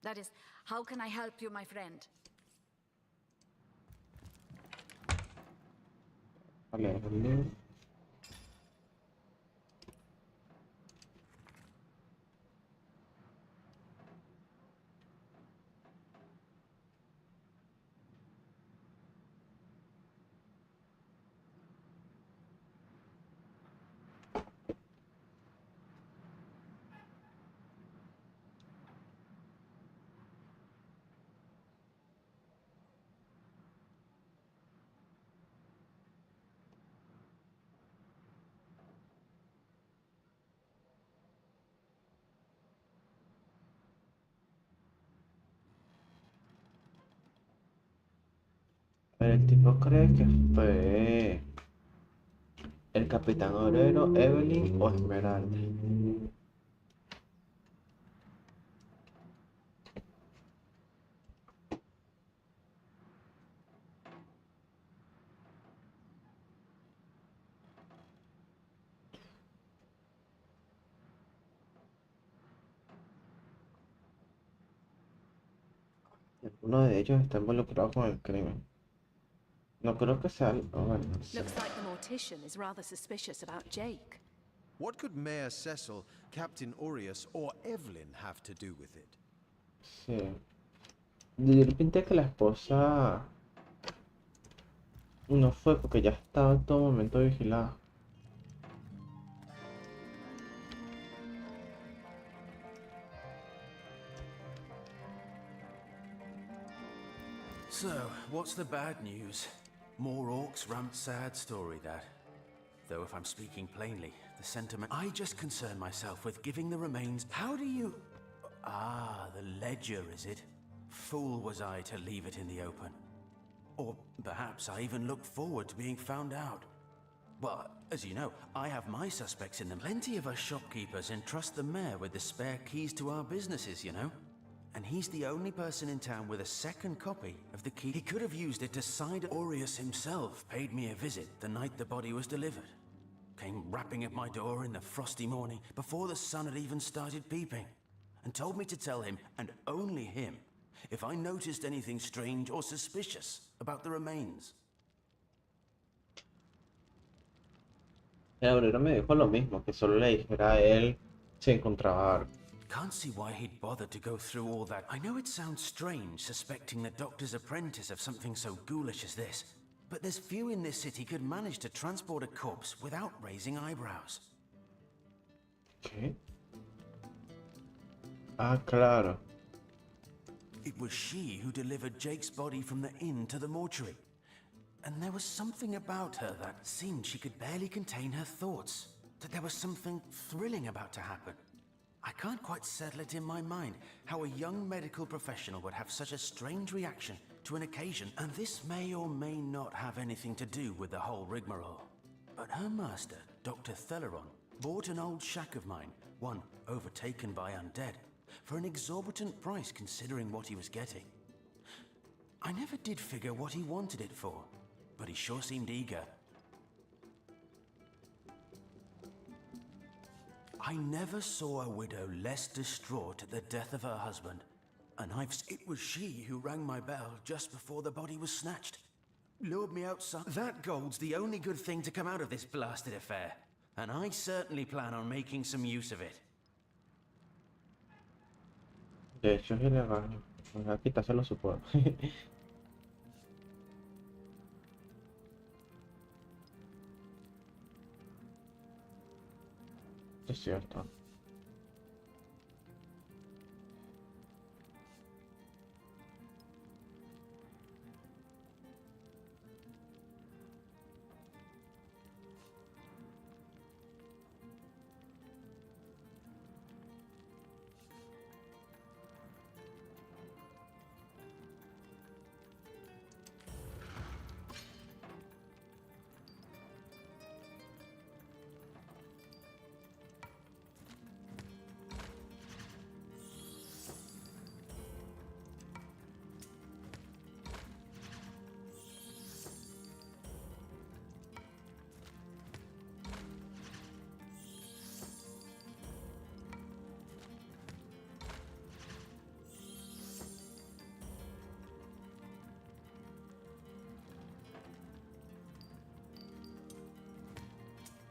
That is, how can I help you, my friend? Vale, hello. Pero el tipo cree que fue el Capitán Obrero, Evelyn o Esmeralda. Uno de ellos está involucrado con el crimen. No creo que sea... Bueno, no sé. Looks like the mortician is rather suspicious about Jake. What could Mayor Cecil, Captain Aureus, or Evelyn have to do with it? Sí. De repente que la esposa no fue porque ya estaba en todo momento vigilada. So, what's the bad news? More orcs ramp sad story, that. Though if I'm speaking plainly, the sentiment... I just concern myself with giving the remains... How do you... Ah, the ledger, is it? Fool was I to leave it in the open. Or perhaps I even looked forward to being found out. Well, as you know, I have my suspects in them. Plenty of us shopkeepers entrust the mayor with the spare keys to our businesses, you know? And he's the only person in town with a second copy of the key. He could have used it to side... Aureus himself paid me a visit the night the body was delivered. Came rapping at my door in the frosty morning before the sun had even started peeping, and told me to tell him, and only him, if I noticed anything strange or suspicious about the remains. El obrero me dijo lo mismo, que solo le dijera a él si encontraba algo. Can't see why he'd bothered to go through all that. I know it sounds strange suspecting the doctor's apprentice of something so ghoulish as this, but there's few in this city could manage to transport a corpse without raising eyebrows. ¿Qué? Ah, claro. It was she who delivered Jake's body from the inn to the mortuary. And there was something about her that seemed she could barely contain her thoughts. That there was something thrilling about to happen. I can't quite settle it in my mind how a young medical professional would have such a strange reaction to an occasion, and this may or may not have anything to do with the whole rigmarole. But her master, Dr. Theleron, bought an old shack of mine, one overtaken by undead, for an exorbitant price considering what he was getting. I never did figure what he wanted it for, but he sure seemed eager. I never saw a widow less distraught at the death of her husband. And it was she who rang my bell just before the body was snatched. Lured me outside. That gold's the only good thing to come out of this blasted affair. And I certainly plan on making some use of it. De hecho, es ilegal. Voy a quitárselo su poder. Es cierto.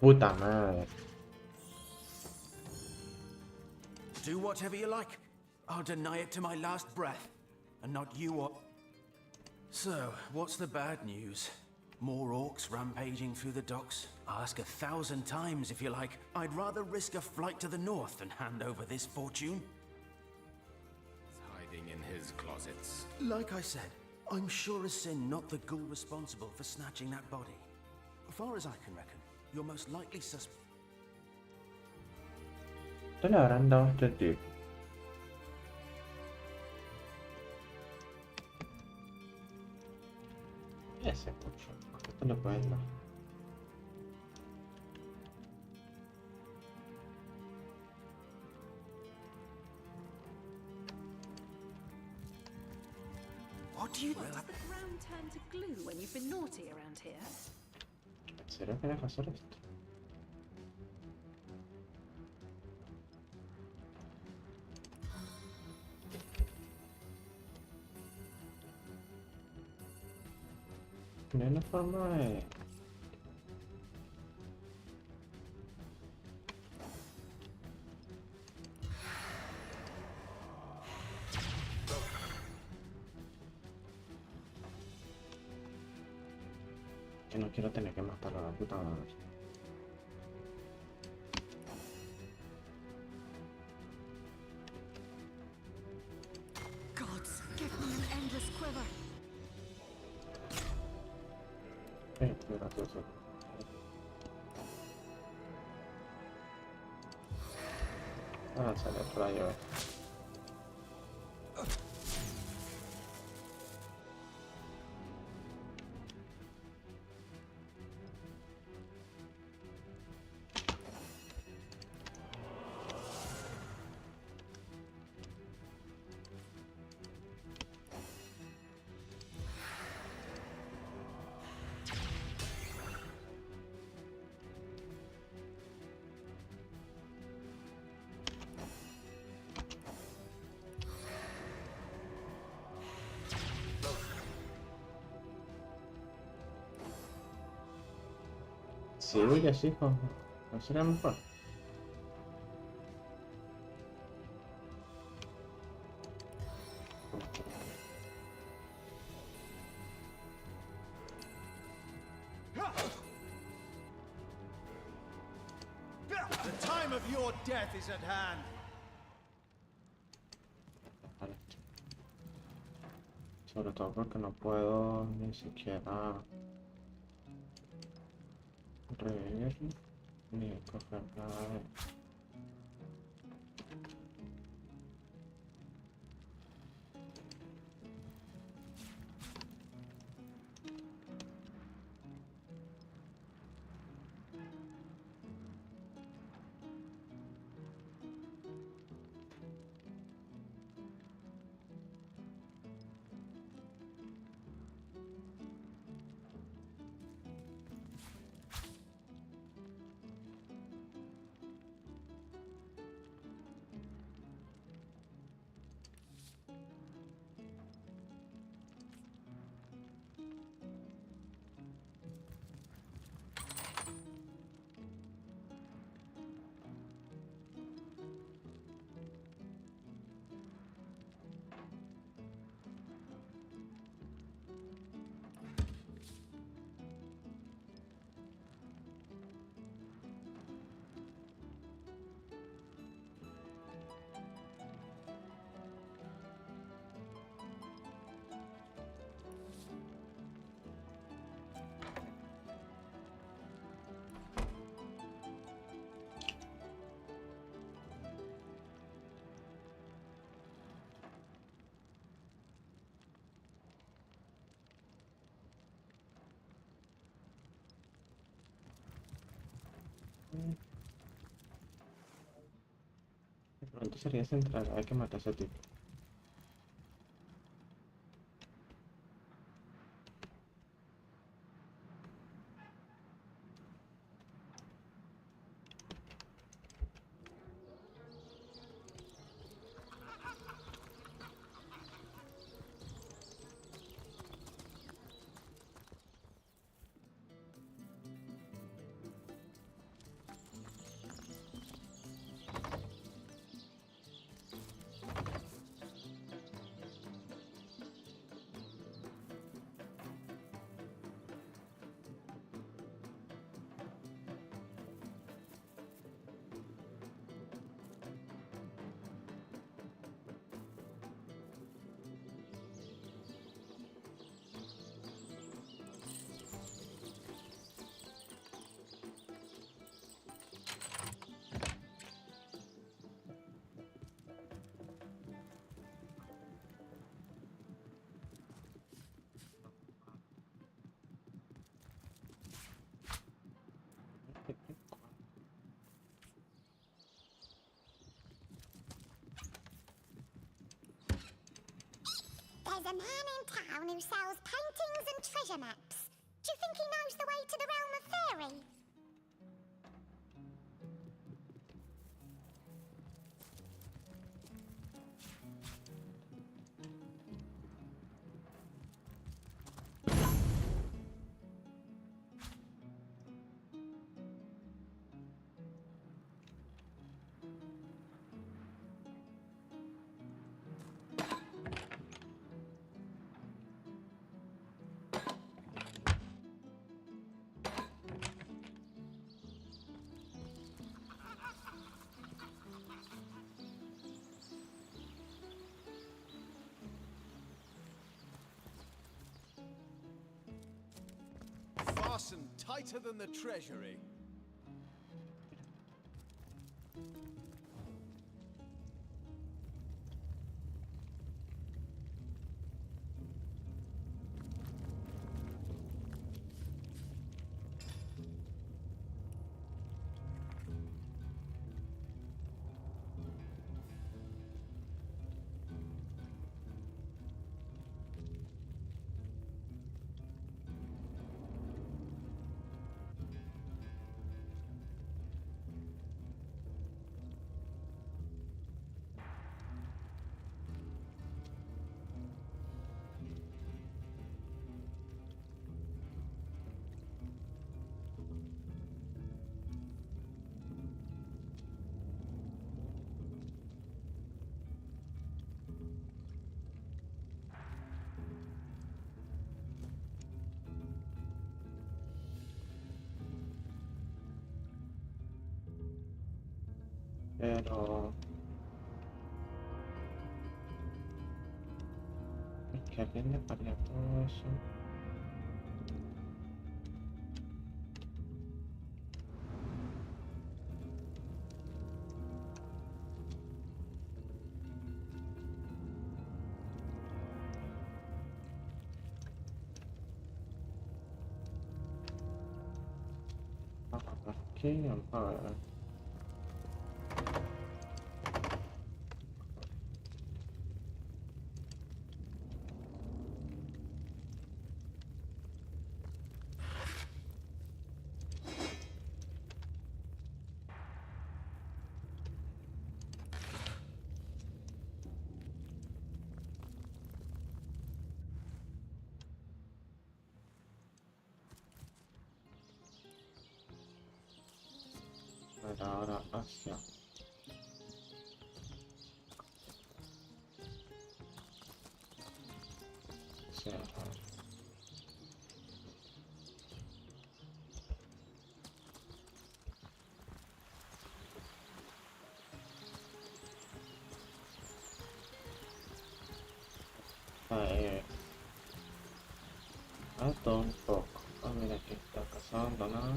Puta madre. Do whatever you like. I'll deny it to my last breath. And not you or... So, what's the bad news? More orcs rampaging through the docks? Ask 1,000 times if you like. I'd rather risk a flight to the north than hand over this fortune. He's hiding in his closets. Like I said, I'm sure as sin not the ghoul responsible for snatching that body. As far as I can reckon, you're most likely suspect. ¿Qué le habrán dado a este tipo? Ese mucho. ¿Qué le pueden dar? What do you... Does the ground turn to glue when you've been naughty around here? ¿En serio que deja hacer esto? No hay una forma de... Que no quiero tener que matar a la puta madre. Gods, give me an endless quiver. Qué gracioso. Ah, sale el rayo. Sí, huye así, no sería mejor. The time of your death is at hand. Vale. Sobre todo porque no puedo ni siquiera revivirlo ni coger nada de... De pronto sería central, hay que matar a ese tipo. There's a man in town who sells paintings and treasure maps. Do you think he knows the way to the realm of fairy? tighter than the treasury. Pero es que a quién le paría todo eso. Aquí, a ver. Ahora hacia alto un poco. Ah, mira que está cazando nada.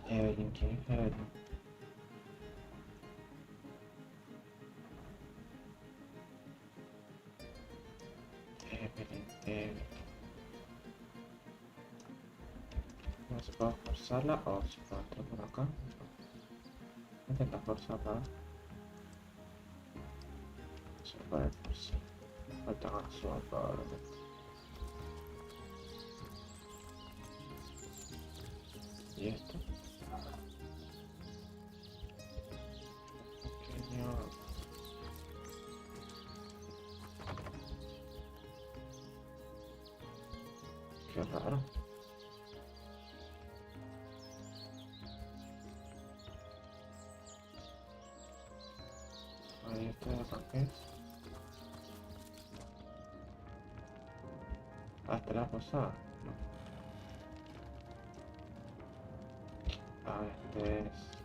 Evelyn, ¿quién es Evelyn? Evelyn. No se puede forzarla o se puede entrar por acá. Intenta forzarla. Se puede forzar. Falta gasolina probablemente. ¿Y esto? Pequeño. Qué raro. Ahí está el paquete. Hasta la posada. No. Ah, este es.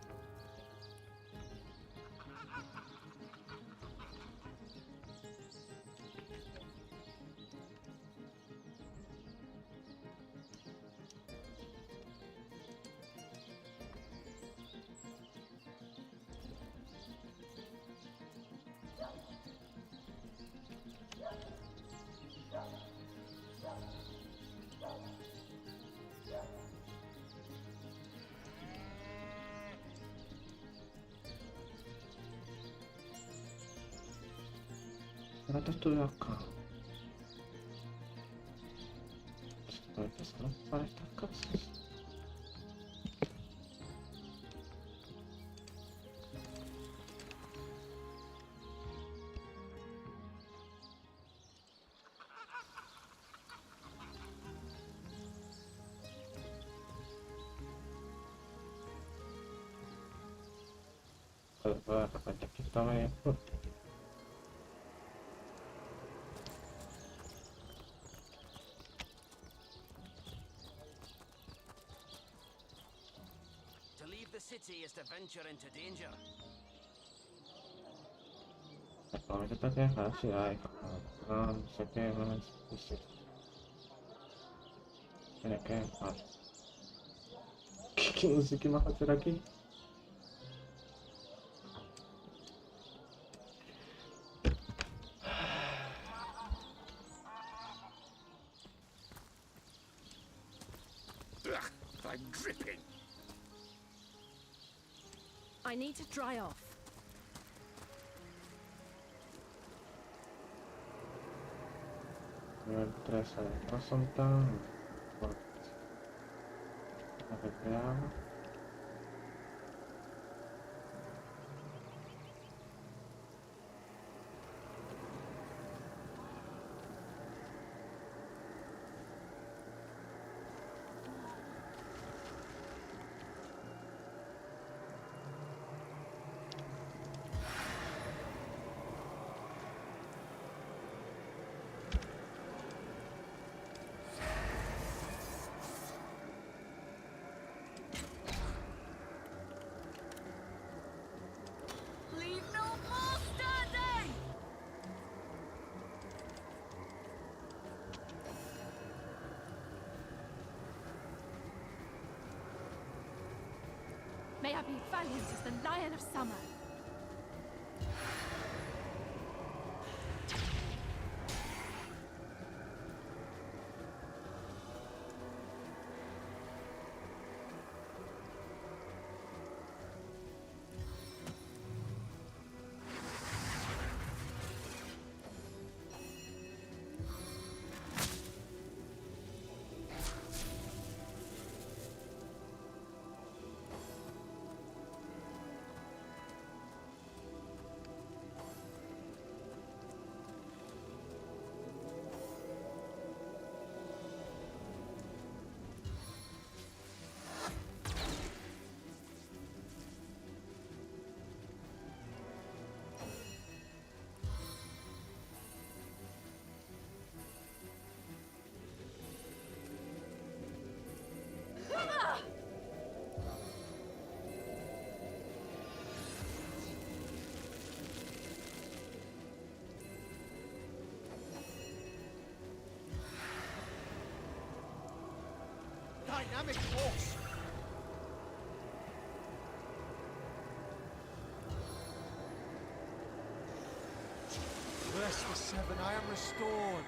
Ahora estuve acá. ¿Se puede pasar para estas casas? Pero de repente aquí estaba bien. the city is to venture into danger. Kalau kita kayak kasih sekian spesifik. Ini kayak musik mahal lagi. I'm dripping. I need to dry off. Tres consultar. Arreglar. Leave no more standing! May I be valiant as the Lion of Summer. Dynamic force! Bless the seven, I am restored.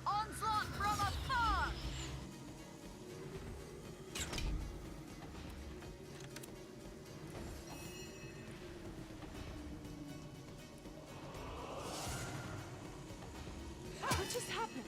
Onslaught from afar! What just happened?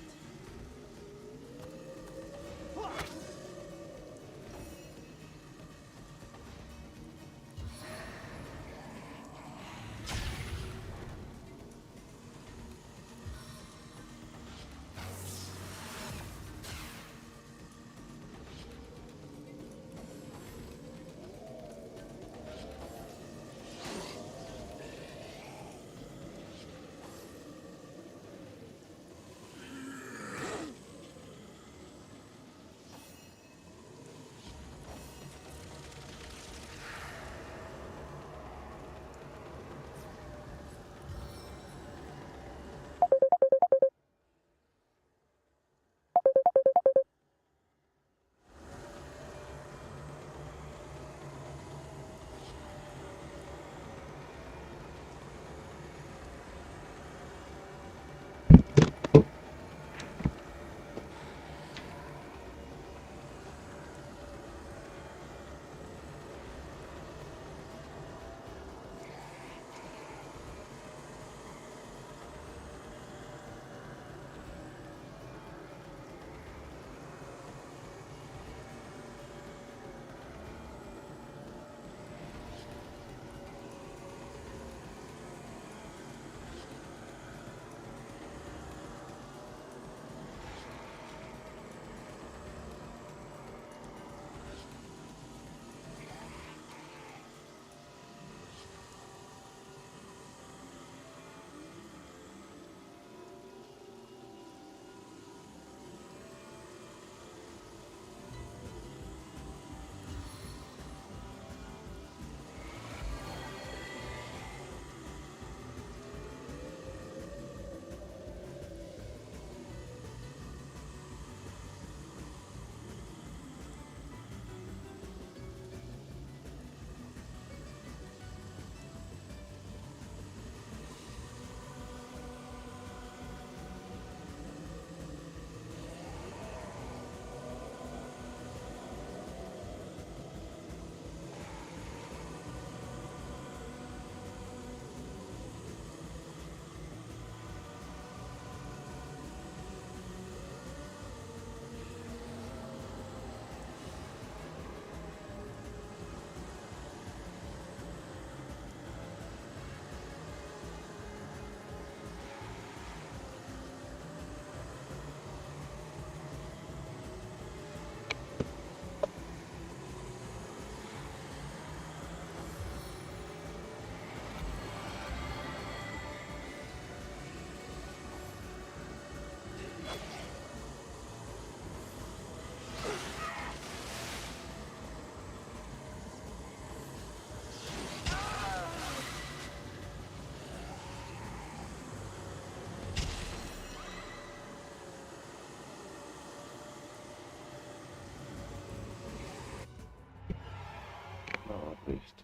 Triste.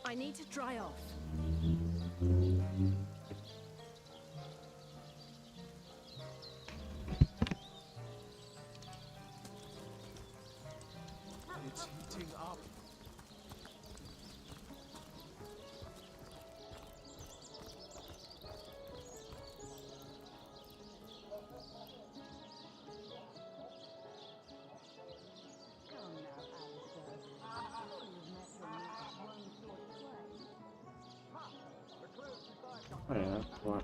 I need to dry off. It's heating up. Olha, boa.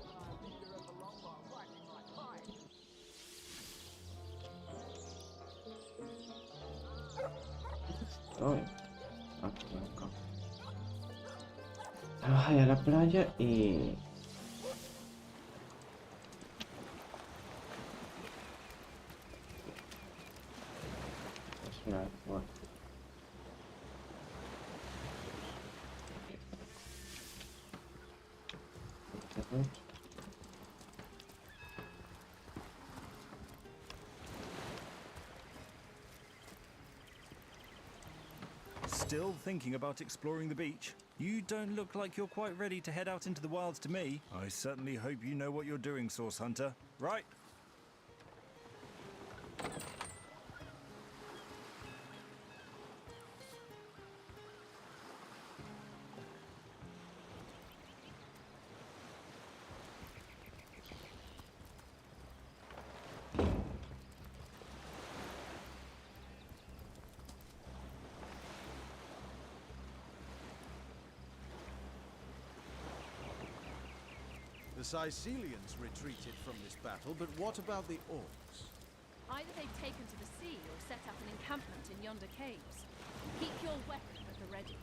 Estoy. Aquí acá. Ay, a la playa y... Espera, bueno. Still thinking about exploring the beach? You don't look like you're quite ready to head out into the wilds to me. I certainly hope you know what you're doing, Source Hunter. Right? The Sicilians retreated from this battle, but what about the orcs? Either they've taken to the sea or set up an encampment in yonder caves. Keep your weapon at the ready.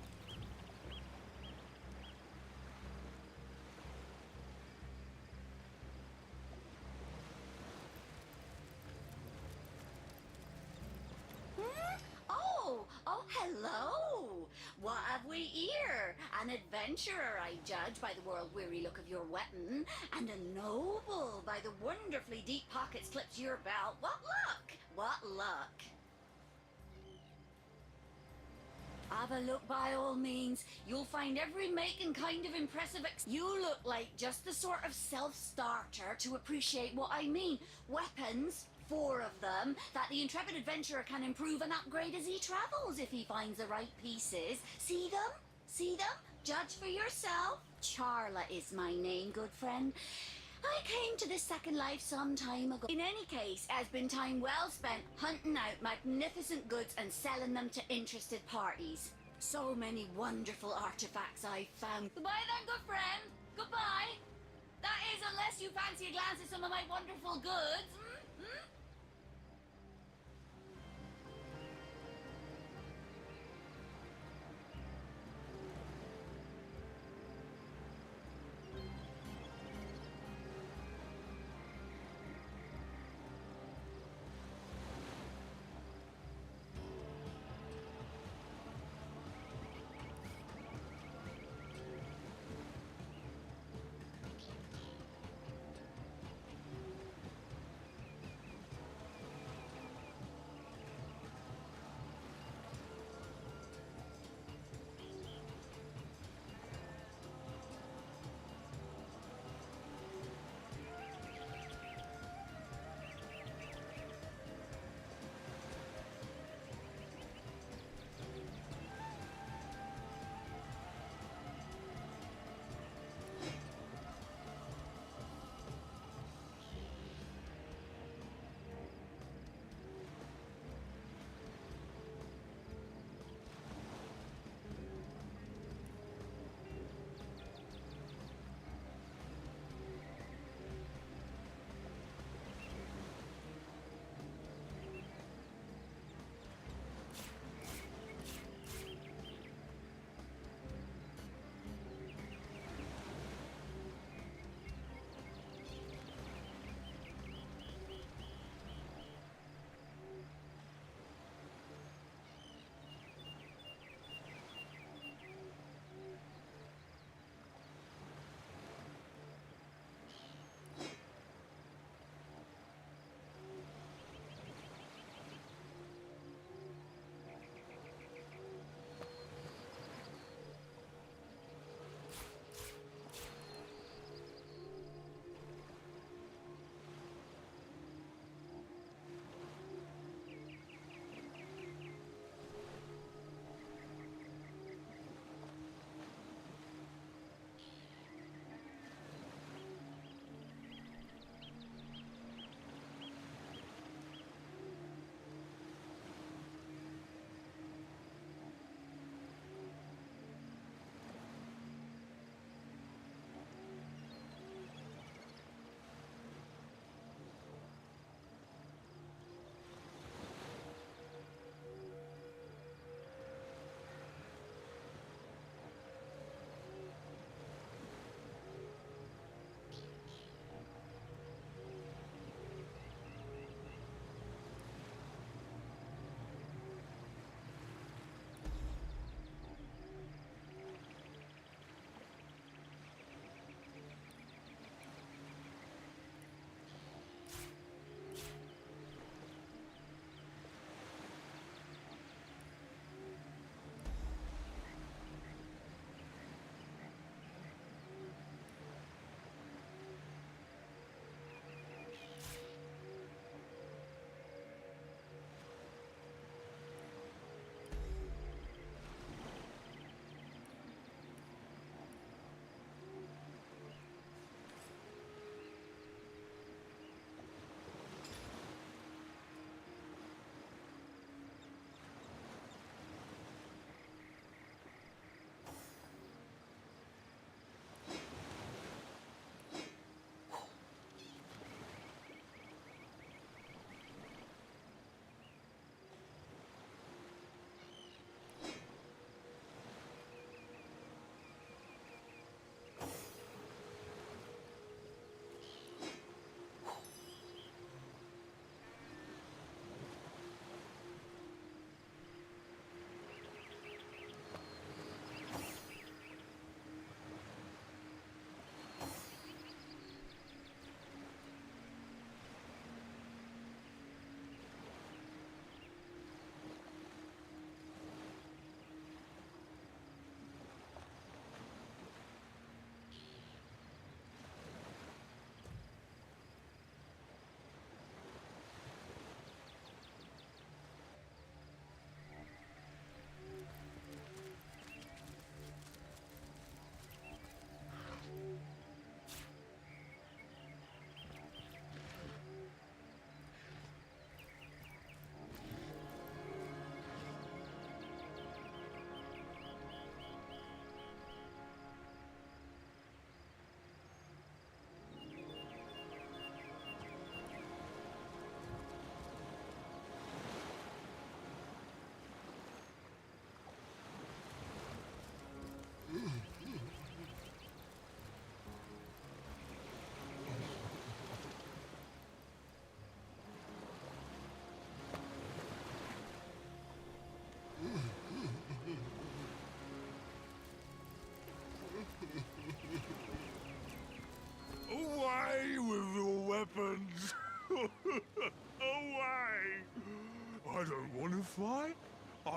Oh, hello! What have we here? An adventurer, I judge, by the world-weary look of your weapon, and a noble by the wonderfully deep pockets clipped to your belt. What luck! What luck! Have a look by all means. You'll find every make and kind of impressive You look like just the sort of self-starter to appreciate what I mean. Weapons, 4 of them, that the intrepid adventurer can improve and upgrade as he travels if he finds the right pieces. See them? See them? Judge for yourself. Charla is my name, good friend. I came to this second life some time ago. In any case, it has been time well spent hunting out magnificent goods and selling them to interested parties. So many wonderful artifacts I've found. Goodbye then, good friend. Goodbye. That is, unless you fancy a glance at some of my wonderful goods.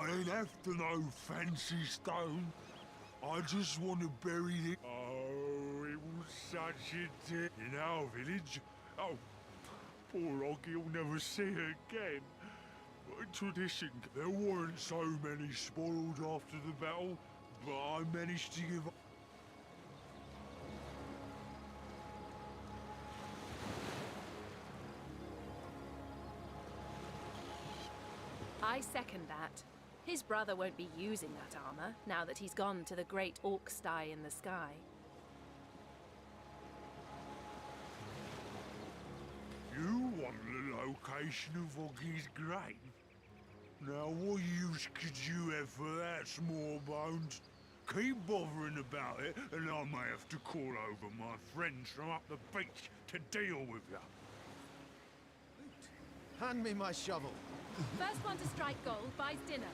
I ain't after no fancy stone. I just want to bury it. Oh, it was such a day in our village. Oh, poor Oggy will never see her again. Tradition. There weren't so many spoiled after the battle, but I managed to give. I second that. His brother won't be using that armor now that he's gone to the great orc sty in the sky. You want the location of Oggy's grave? Now, what use could you have for that, small bones? Keep bothering about it, and I may have to call over my friends from up the beach to deal with you. Hand me my shovel. First one to strike gold buys dinner.